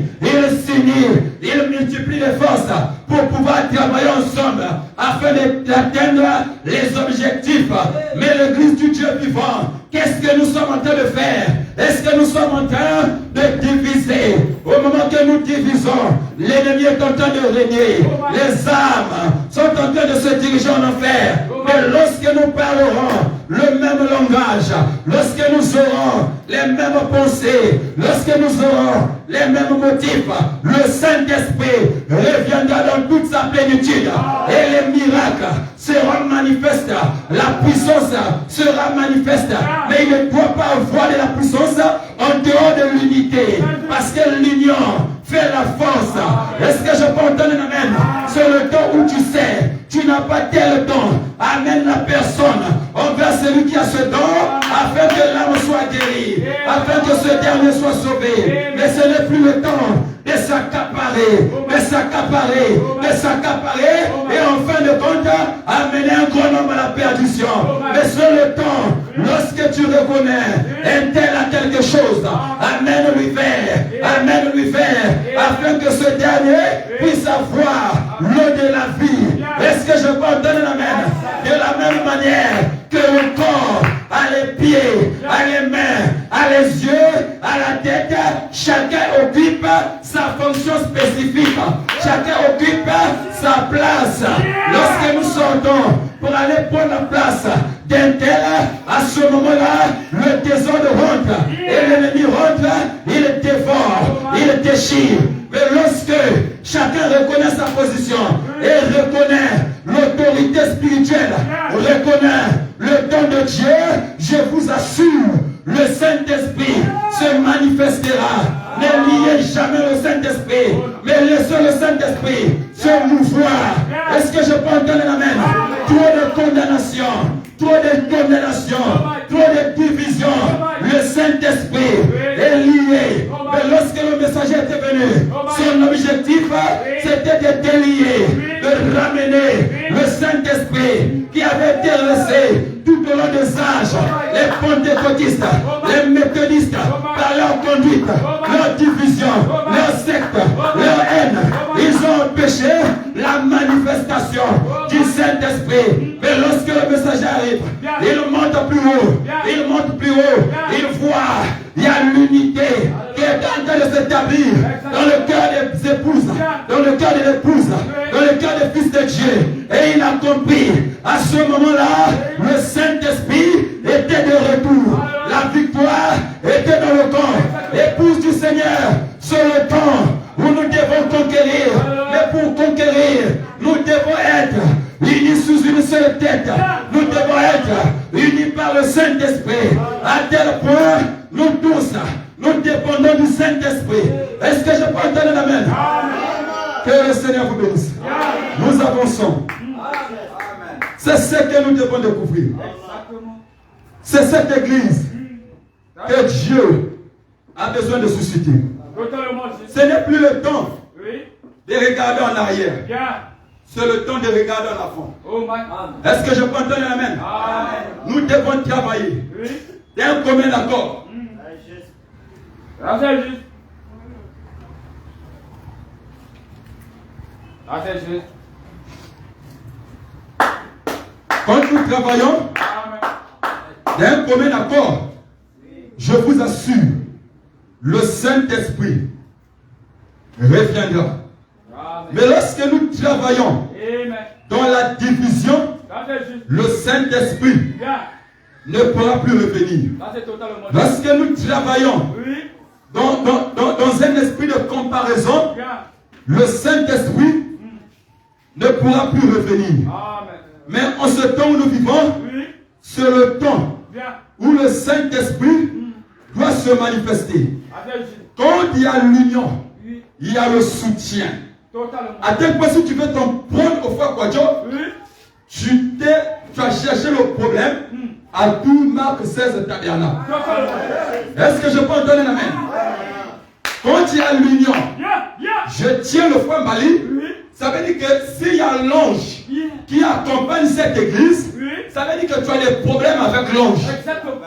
ils multiplient les forces pour pouvoir travailler ensemble afin d'atteindre les objectifs. Mais l'église du Dieu vivant, qu'est-ce que nous sommes en train de faire? Est-ce que nous sommes en train de diviser? Au moment que nous divisons, l'ennemi est en train de régner. Les âmes sont en train de se diriger en enfer. Mais lorsque nous parlerons le même langage, lorsque nous aurons les mêmes pensées, lorsque nous aurons les mêmes motifs, le Saint-Esprit reviendra dans toute sa plénitude et les miracles seront manifestes, la puissance sera manifeste. Mais il ne doit pas avoir de la puissance en dehors de l'unité, parce que l'union fait la force. Est-ce que je peux entendre un amen? C'est le temps où tu sais, tu n'as pas tel don. Amène la personne envers celui qui a ce don, afin que l'âme soit guérie, afin que ce dernier soit sauvé. Mais ce n'est plus le temps de s'accaparer, et en fin de compte, amener un grand nombre à la perdition. Mais c'est le temps, lorsque tu reconnais un tel a quelque chose, amène-lui vers, afin que ce dernier puisse avoir l'eau de la vie. Est-ce que je peux donner la main? De la même manière que le corps a les pieds, a les mains, a les yeux, a la tête. Chacun occupe sa fonction spécifique. Chacun occupe sa place. Lorsque nous sortons pour aller prendre la place d'un tel, à ce moment-là, le désordre rentre. Et l'ennemi rentre, il dévore, il déchire. Mais lorsque chacun reconnaît sa position et reconnaît l'autorité spirituelle, reconnaît le don de Dieu, je vous assure, le Saint-Esprit se manifestera. Ne liez jamais le Saint-Esprit, mais laissez le Saint-Esprit se mouvoir. Est-ce que je peux entendre l'amen? Trop de condamnation, trop de condamnation, trop de division. Le Saint-Esprit est lié. Mais lorsque le messager était venu, son objectif c'était de délier, de ramener le Saint-Esprit qui avait été laissé tout au long des âges. Les pentecôtistes, les méthodistes, par leur conduite, leur division, leur secte, leur haine, ils ont empêché la manifestation du Saint-Esprit. Mais lorsque le messager arrive, il monte plus haut, il monte plus haut, il voit, il y a l'unité qui est en train de s'établir dans le cœur des épouses, dans le cœur des épouses, dans le cœur des fils de Dieu. Et il a compris, à ce moment-là, le Saint-Esprit était de retour. La victoire était dans le camp. Épouse du Seigneur, c'est le temps où nous devons conquérir. Mais pour conquérir, nous devons être unis sous une seule tête. Nous devons être unis par le Saint-Esprit. À tel point, nous tous, nous dépendons du Saint-Esprit. Est-ce que je peux entendre l'amen? Que le Seigneur vous bénisse. Nous avançons. C'est ce que nous devons découvrir. C'est cette église que Dieu a besoin de susciter. Ce n'est plus le temps de regarder en arrière. C'est le temps de regarder en avant. Est-ce que je peux entendre l'amen? Nous devons travailler d'un commun accord. C'est juste. C'est juste. Quand nous travaillons d'un commun accord, je vous assure, le Saint-Esprit reviendra. Mais lorsque nous travaillons dans la division, le Saint-Esprit ne pourra plus revenir. Lorsque nous travaillons dans un esprit de comparaison, le Saint-Esprit ne pourra plus revenir. Mais en ce temps où nous vivons, c'est le temps où le Saint-Esprit doit se manifester. Quand il y a l'union, il y a le soutien. À tel point, si tu veux t'en prendre au foie Kwadjo, tu as cherché le problème à tout Marc 16 tabernacle. Est-ce que je peux entendre l'amen? Quand il y a l'union, je tiens le foie Mali. Ça veut dire que s'il y a l'ange qui accompagne cette église, ça veut dire que tu as des problèmes avec l'ange.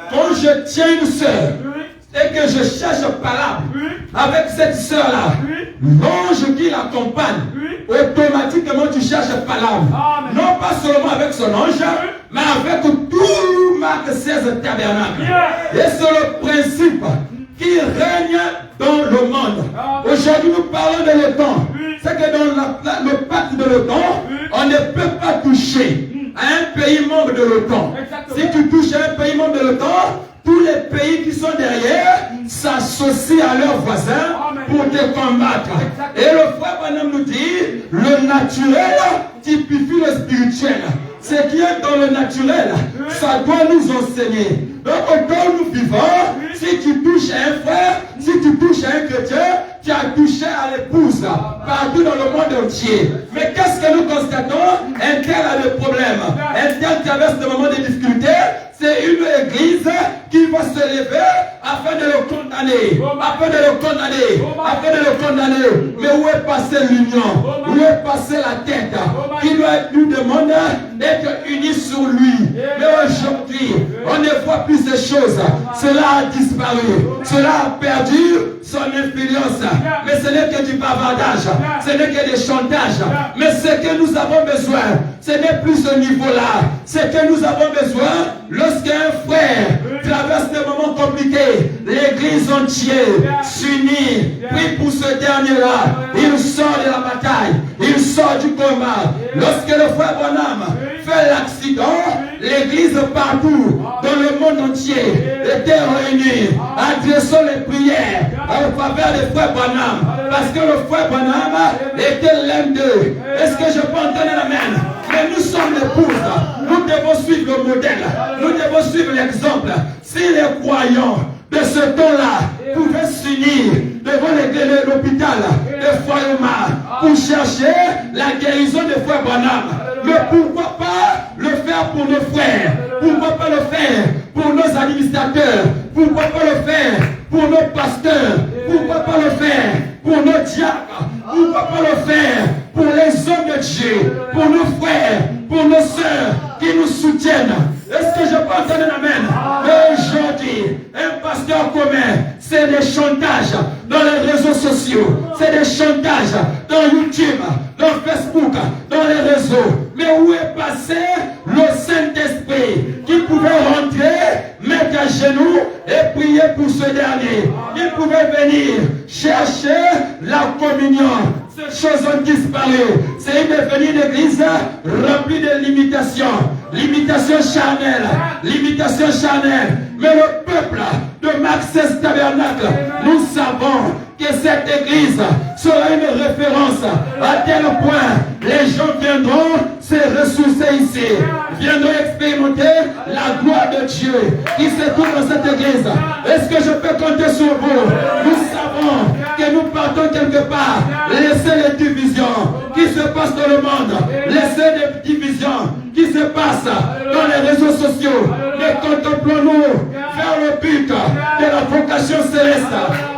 Quand je tiens une sœur et que je cherche palabre avec cette sœur-là, l'ange qui l'accompagne, automatiquement tu cherches palabre. Non pas seulement avec son ange, mais avec tout Marc 16 tabernacle. Et c'est le principe qui règne dans le monde. Aujourd'hui, nous parlons de l'OTAN. C'est que dans le pacte de l'OTAN, on ne peut pas toucher à un pays membre de l'OTAN. Si tu touches à un pays membre de l'OTAN, tous les pays qui sont derrière s'associent à leurs voisins pour te combattre. Et le frère Branham nous dit, le naturel typifie le spirituel. Ce qui est dans le naturel, ça doit nous enseigner. Donc, au temps où nous vivons, si tu touches à un frère, si tu touches à un chrétien, tu as touché à l'épouse partout dans le monde entier. Mais qu'est-ce que nous constatons? Un tel a des problèmes. Un tel traverse des moments de difficulté. C'est une église qui va se lever afin de le condamner. Afin de le condamner. Afin de le condamner. Mais où est passée l'union? Où est passée la tête? Qui doit être, nous demande d'être unis sur lui. Mais aujourd'hui, on ne voit plus ces choses. Cela a disparu. Cela a perdu son influence. Mais ce n'est que du bavardage. Ce n'est que des chantages. Mais ce que nous avons besoin, ce n'est plus ce niveau-là. Ce que nous avons besoin, lorsqu'un frère traverse des moments compliqués, l'église entière s'unit, prie pour ce dernier-là. Il sort de la bataille. Il sort du combat. Lorsque le frère Branham fait l'accident, l'église partout, dans le monde entier, était réunie, adressant les prières en faveur des frères Branham. Parce que le frère Branham était l'un d'eux. Est-ce que je peux entendre l'amen? Mais nous sommes l'épouse. Nous devons suivre le modèle. Nous devons suivre l'exemple. Si les croyants de ce temps-là pouvaient s'unir devant l'hôpital de Foyoma pour chercher la guérison des frères Branham, mais pourquoi pas le faire pour nos frères? Pourquoi pas le faire pour nos administrateurs? Pourquoi pas le faire pour nos pasteurs? Pourquoi pas le faire pour nos diacres? Pourquoi pas le faire pour les hommes de Dieu, pour nos frères, pour nos sœurs qui nous soutiennent? Est-ce que je peux entendre un amen? Aujourd'hui, un pasteur commun, c'est des chantages dans les réseaux sociaux, c'est des chantages dans YouTube, dans Facebook, dans les réseaux. Mais où est passé le Saint-Esprit qui pouvait rentrer, mettre à genoux et prier pour ce dernier? Il pouvait venir chercher la communion. Ces choses ont disparu. C'est devenu une église remplie de limitations. Limitation charnelle. Limitation charnelle. Mais le peuple de Maxès Tabernacle, nous savons que cette église sera une référence à tel point les gens viendront se ressourcer ici, viendront expérimenter la gloire de Dieu qui se trouve dans cette église. Est-ce que je peux compter sur vous? Nous savons que nous partons quelque part. Laissez les divisions qui se passent dans le monde. Laissez les divisions qui se passent dans les réseaux sociaux. Mais contemplons-nous vers le but de la vocation céleste.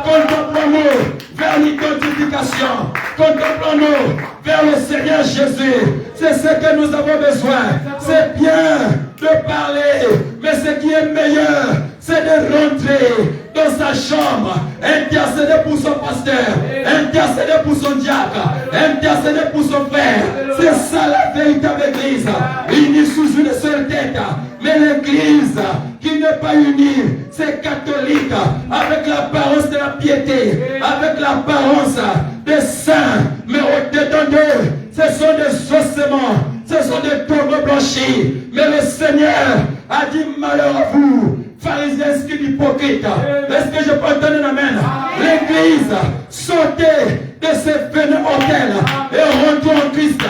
Contemplons-nous vers l'identification. Contemplons-nous vers le Seigneur Jésus. C'est ce que nous avons besoin. C'est bien de parler, mais ce qui est meilleur, c'est de rentrer dans sa chambre, intercéder pour son pasteur, intercéder pour son diacre, intercéder pour son frère. C'est ça la véritable église, unie sous une seule tête. Mais l'église qui n'est pas unie, c'est catholique, avec l'apparence de la piété, avec l'apparence des saints, mais au-dedans d'eux, ce sont des ossements, ce sont des tombeaux blanchis. Mais le Seigneur a dit malheur à vous, pharisiens, scribes, hypocrites. Est-ce que je peux entendre un amen? L'église, sortez de ces venin mortels et rentrons en Christ.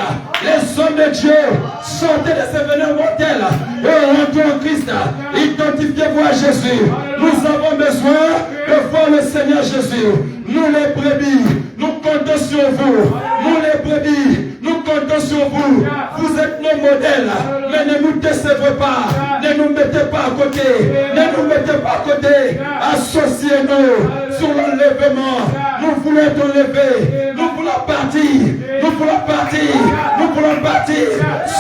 Les hommes de Dieu, sortez de ces venin mortels et rentrons en Christ. Identifiez-vous à Jésus. Nous avons besoin de voir le Seigneur Jésus. Nous les brebis, nous comptons sur vous. Nous les brebis, nous comptons sur vous. Vous êtes nos modèles, mais ne nous décevez pas. Ne nous mettez pas à côté. Ne nous mettez pas à côté. Associez-nous sur l'enlèvement. Nous voulons être enlevés. Nous voulons partir. Nous voulons partir. Nous voulons partir.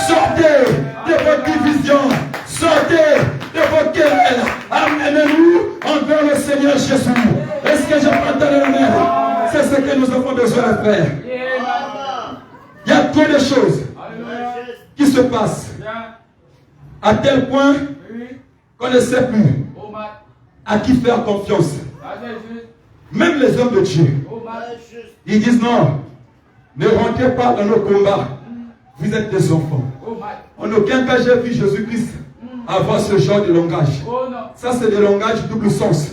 Sortez de vos divisions. Sortez de vos querelles. Amenez-nous envers le Seigneur Jésus. Est-ce que je peux entendre le même? C'est ce que nous avons besoin de faire. Il y a trop de choses qui se passent à tel point qu'on ne sait plus à qui faire confiance. Même les hommes de Dieu, ils disent non, ne rentrez pas dans nos combats. Vous êtes des enfants. En aucun cas j'ai vu Jésus-Christ avoir ce genre de langage. Ça c'est des langages double sens.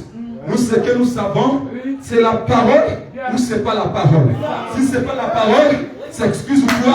Nous, ce que nous savons, c'est la parole ou c'est pas la parole. Si c'est pas la parole, s'excuse-toi,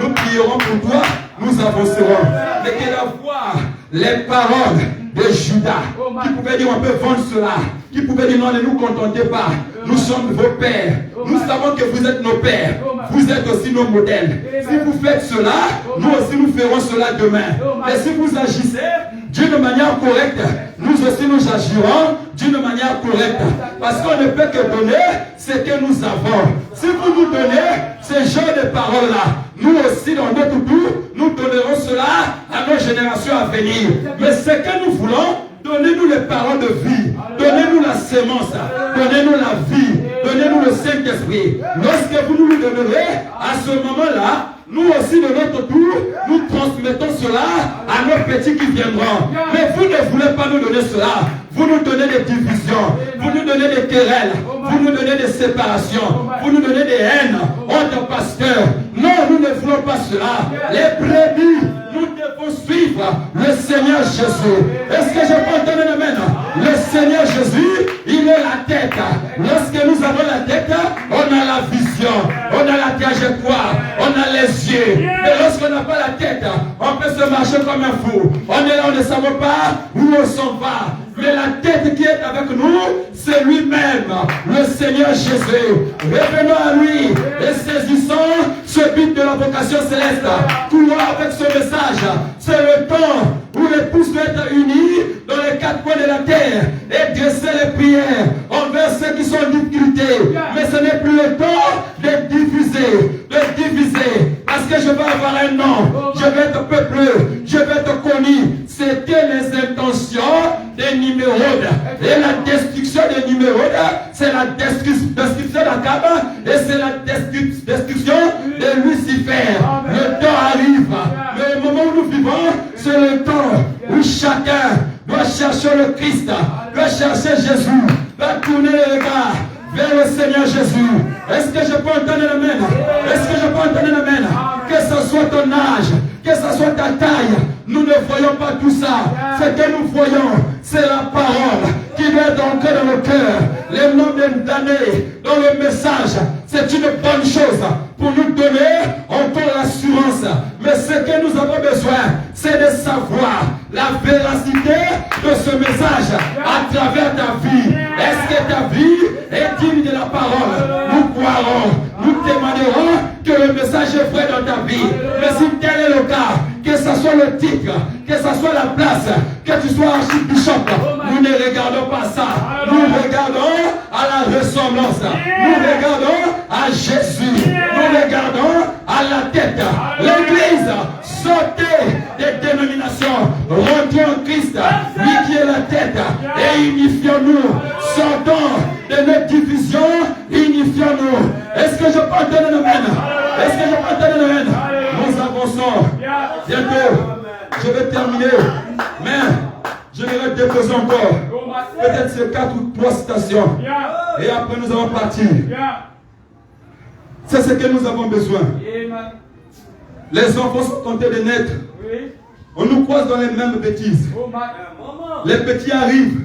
nous prierons pour toi, nous avancerons. Mais qu'elle voix, les paroles de Judas, qui pouvaient dire on peut vendre cela, qui pouvaient dire non, ne nous contentez pas, nous sommes vos pères, nous savons que vous êtes nos pères, vous êtes aussi nos modèles. Si vous faites cela, nous aussi nous ferons cela demain. Mais si vous agissez d'une manière correcte, nous aussi nous agirons d'une manière correcte. Parce qu'on ne peut que donner ce que nous avons. Si vous nous donnez ce genre de paroles-là, nous aussi dans notre tour, nous donnerons cela à nos générations à venir. Mais ce que nous voulons, Donnez-nous les paroles de vie. Donnez-nous la sémence. Donnez-nous la vie. Donnez-nous le Saint-Esprit. Lorsque vous nous le donnerez, à ce moment-là, nous aussi de notre tour, nous transmettons cela à nos petits qui viendront. Mais vous ne voulez pas nous donner cela. Vous nous donnez des divisions, vous nous donnez des querelles, vous nous donnez des séparations, vous nous donnez des haines. Autre pasteur, non, nous ne voulons pas cela. Les brebis, nous devons suivre le Seigneur Jésus. Est-ce que je peux entendre un amen? Le Seigneur Jésus, il est la tête. Lorsque nous avons la tête, on a la vision, on a la trajectoire, on a les yeux. Mais lorsqu'on n'a pas la tête, on peut se marcher comme un fou. On est là, on ne savons pas où on s'en va. Mais la tête qui est avec nous, c'est lui-même, le Seigneur Jésus. Revenons à lui et saisissons ce but de la vocation céleste. Courons avec ce message. C'est le temps où les pouces doivent être unis dans les quatre coins de la terre et dresser les prières envers ceux qui sont en difficulté. Mais ce n'est plus le temps de diviser, parce que je vais avoir un nom, je vais être peuplé, je vais être connu. C'était les intentions des Nimrod. Et la destruction des Nimrod, c'est la destruction d'Akab et c'est la destruction de Lucifer. Le temps arrive. Le moment où nous vivons, c'est le temps où chacun doit chercher le Christ, doit chercher Jésus, doit tourner les regards vers le Seigneur Jésus. Est-ce que je peux entendre l'amen? Est-ce que je peux entendre l'amen? Que ce soit ton âge, que ce soit ta taille, nous ne voyons pas tout ça. Ce que nous voyons, c'est la parole qui doit être ancrée dans le cœur. Les nombres d'années dans le message, c'est une bonne chose pour nous donner encore l'assurance. Mais ce que nous avons besoin, c'est de savoir la véracité de ce message à travers ta vie. Est-ce que ta vie est digne de la parole? Nous croirons, nous témoignerons que le message est vrai dans ta vie. Mais si tel est le cas, que ce soit le titre, que ce soit la place, que tu sois archibishop, nous ne regardons pas ça. Nous regardons à la ressemblance. Nous regardons à Jésus. Nous regardons à la tête. L'église, sortez des dénominations. Rentrons en Christ, lui qui est la tête, et unifions-nous. Sortons de nos divisions, unifions-nous. Est-ce que je peux entendre le amen? Est-ce que je peux entendre le amen? Nous avançons. Bientôt, je vais terminer. Mais je vais déposer encore. Peut-être c'est 4 ou 3 citations. Et après nous allons partir. C'est ce que nous avons besoin. Les enfants sont tentés de naître. On nous croise dans les mêmes bêtises. Les petits arrivent.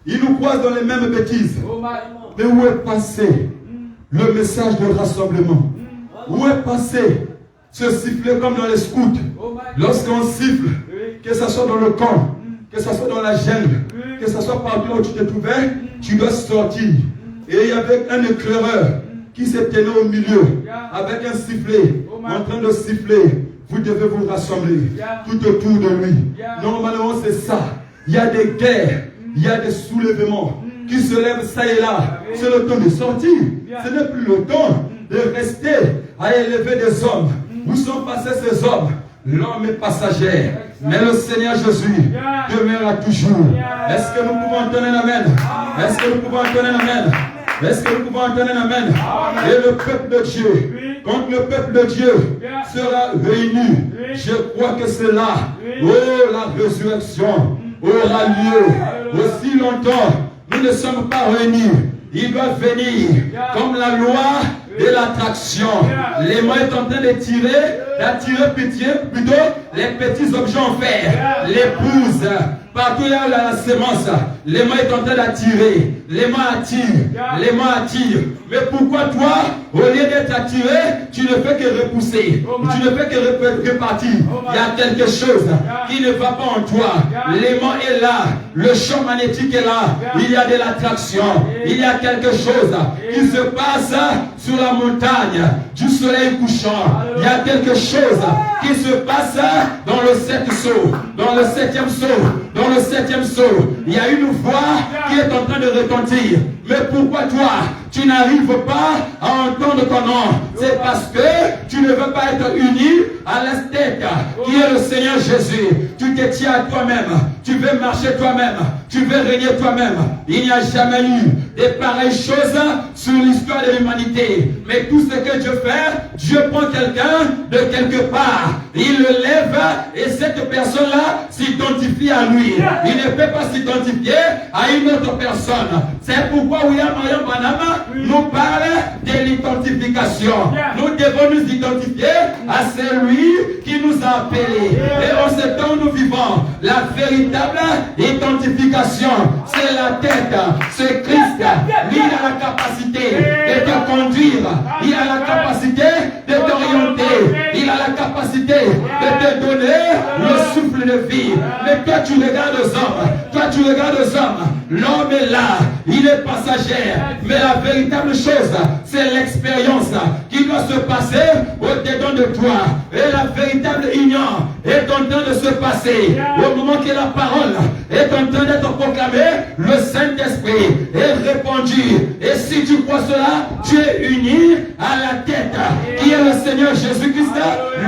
Ils nous croisent dans les mêmes bêtises. Mais où est passé le message de rassemblement? Où est passé ce sifflet comme dans les scouts? Lorsqu'on siffle, que ce soit dans le camp, que ce soit dans la jungle, que ce soit partout où tu te trouvais, tu dois sortir. Et il y avait un éclaireur qui se tenait au milieu avec un sifflet, en train de siffler. Vous devez vous rassembler tout autour de lui. Normalement, c'est ça. Il y a des guerres, il y a des soulèvements qui se lèvent ça et là. C'est le temps de sortir. Ce n'est plus le temps de rester à élever des hommes. Où sont passés ces hommes? L'homme est passager, mais le Seigneur Jésus demeurera toujours. Est-ce que nous pouvons entendre un amen? Est-ce que nous pouvons entendre un amen? Est-ce que nous pouvons entendre un amen? Et le peuple de Dieu, quand le peuple de Dieu sera réuni, je crois que c'est là où la résurrection aura lieu. Aussi longtemps, nous ne sommes pas réunis. Il doit venir comme la loi de l'attraction. Les mains est en train d'attirer plutôt les petits objets en fer. L'épouse, partout il y a la sémence, les mains est en train d'attirer. Les mains attirent. Mais pourquoi toi, au lieu d'être attiré, tu ne fais que repousser, tu ne fais que repartir? Il y a quelque chose qui ne va pas en toi. L'aimant est là, le champ magnétique est là, il y a de l'attraction, il y a quelque chose qui se passe sur la montagne du soleil couchant. Il y a quelque chose qui se passe dans le 7 saut, dans le 7e saut, dans le 7e saut. Il y a une voix qui est en train de retentir. Mais pourquoi toi, tu n'arrives pas à entendre ton nom. C'est parce que tu ne veux pas être uni à la tête qui est le Seigneur Jésus. Tu te tiens à toi-même. Tu veux marcher toi-même. Tu veux régner toi-même. Il n'y a jamais eu de pareilles choses sur l'histoire de l'humanité. Mais tout ce que Dieu fait, Dieu prend quelqu'un de quelque part. Il le lève et cette personne-là s'identifie à lui. Il ne peut pas s'identifier à une autre personne. C'est pourquoi William Marion Branham nous parle de l'identification. Nous devons nous identifier à celui qui nous a appelés. Et en ce temps où nous vivons, la véritable identification, c'est la tête, c'est Christ. Lui, il a la capacité de te conduire. Il a la capacité de t'orienter. Il a la capacité de te donner le souffle de vie. Mais toi, tu regardes les hommes. Toi, tu regardes les hommes. L'homme est là. Il est passager. Mais la véritable chose, c'est l'expérience qui doit se passer au-dedans de toi. Et la véritable union est en train de se passer. Au moment que la parole est en train d'être proclamée, le Saint-Esprit est répandu. Et si tu crois cela, tu es uni à la tête qui est le Seigneur Jésus-Christ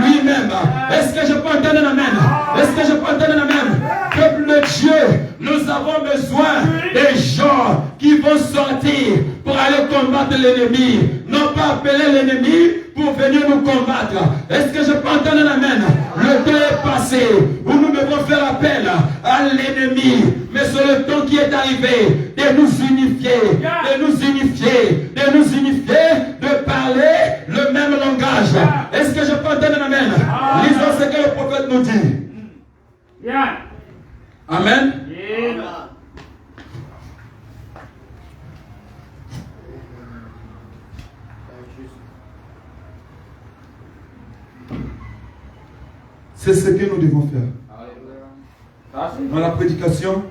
lui-même. Est-ce que je peux entendre un amen? Est-ce que je peux entendre un amen? Peuple de Dieu, nous avons besoin des gens qui vont sortir pour aller combattre l'ennemi. Non pas appeler l'ennemi pour venir nous combattre. Est-ce que je peux entendre un amen? Le temps est passé où nous devons faire appel à l'ennemi. Mais c'est le temps qui est arrivé de nous unifier, de nous unifier, de nous unifier, de parler le même langage. Est-ce que je peux entendre un amen? Lisons ce que le prophète nous dit. Amen. C'est ce que nous devons faire. Dans la prédication,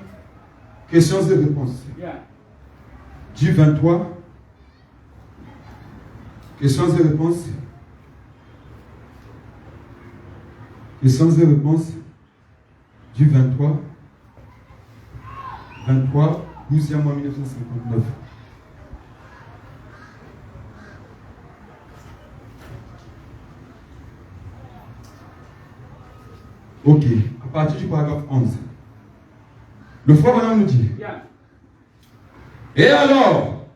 questions et réponses. Du 23. Questions et réponses. Questions et réponses. Du 23. 23, 12e mois 1959. Ok, à partir du paragraphe 11. Le frère Branham nous dit. Et alors,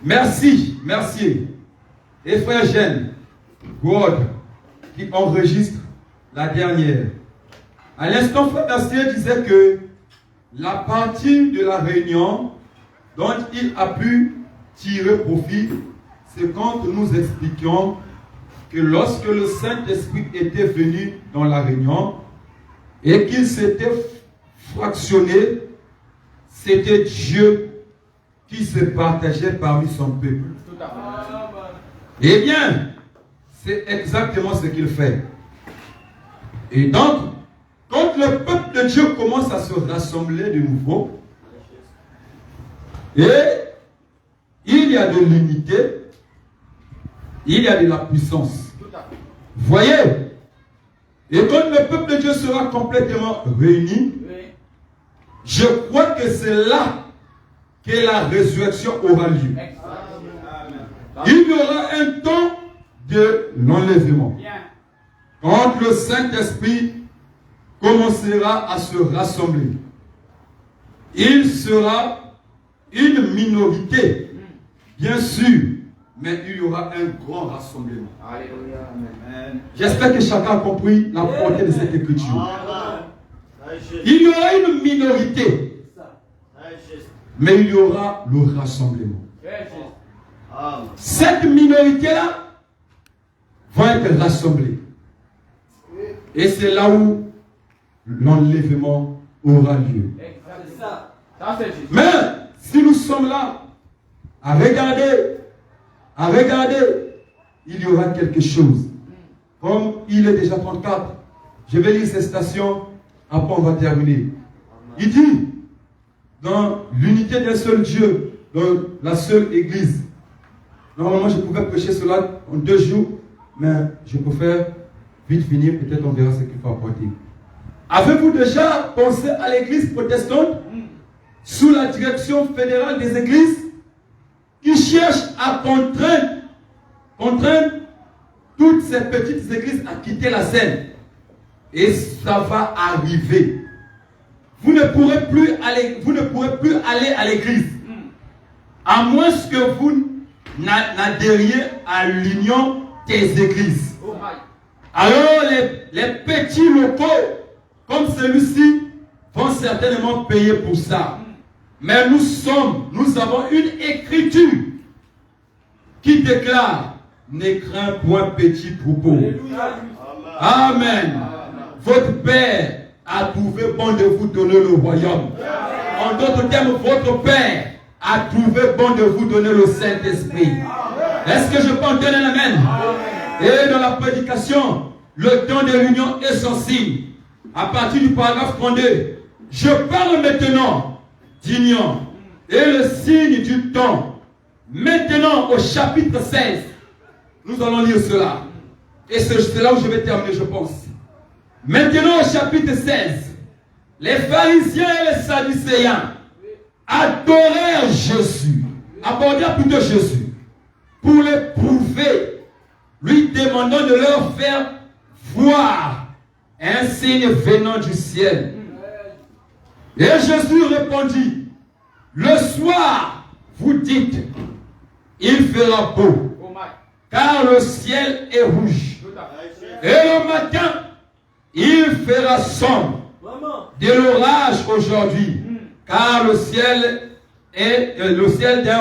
merci, et frère Jeanne, God, qui enregistre la dernière. À l'instant, frère Mercier disait que la partie de la réunion dont il a pu tirer profit, c'est quand nous expliquions que lorsque le Saint-Esprit était venu dans la réunion et qu'il s'était fractionné, c'était Dieu qui se partageait parmi son peuple. Eh bien, c'est exactement ce qu'il fait. Et donc, quand le peuple de Dieu commence à se rassembler de nouveau, et il y a de l'unité, il y a de la puissance. Voyez? Et quand le peuple de Dieu sera complètement réuni, je crois que c'est là que la résurrection aura lieu. Il y aura un temps de l'enlèvement. Quand le Saint-Esprit commencera à se rassembler, il sera une minorité, bien sûr, mais il y aura un grand rassemblement. J'espère que chacun a compris la portée de cette écriture. Il y aura une minorité, mais il y aura le rassemblement. Cette minorité-là va être rassemblée. Et c'est là où l'enlèvement aura lieu. Mais si nous sommes là à regarder, il y aura quelque chose. Comme il est déjà 34, je vais lire ces stations, après on va terminer. Il dit, dans l'unité d'un seul Dieu, dans la seule Église. Normalement, je pouvais prêcher cela en 2 jours, mais je préfère vite finir, peut-être on verra ce qu'il faut apporter. Avez-vous déjà pensé à l'Église protestante sous la direction fédérale des Églises? qui cherchent à contraindre toutes ces petites églises à quitter la scène. Et ça va arriver. Vous ne pourrez plus aller à l'église. À moins que vous n'adhériez à l'union des églises. Alors les petits locaux comme celui-ci vont certainement payer pour ça. Mais nous avons une écriture qui déclare: ne crains point petit troupeau. Amen. Votre Père a trouvé bon de vous donner le royaume. En d'autres termes, votre Père a trouvé bon de vous donner le Saint-Esprit. Est-ce que je peux entendre un amen? Et dans la prédication, le temps de l'union est son signe. À partir du paragraphe 32, je parle maintenant d'union et le signe du temps. Maintenant au chapitre 16, nous allons lire cela. Et c'est là où je vais terminer, je pense. Maintenant au chapitre 16, les pharisiens et les sadducéens adorèrent Jésus, abordèrent plutôt Jésus, pour l'éprouver, lui demandant de leur faire voir un signe venant du ciel. Et Jésus répondit: le soir, vous dites, il fera beau, car le ciel est rouge. Et le matin, il fera sombre, de l'orage aujourd'hui, car le ciel d'un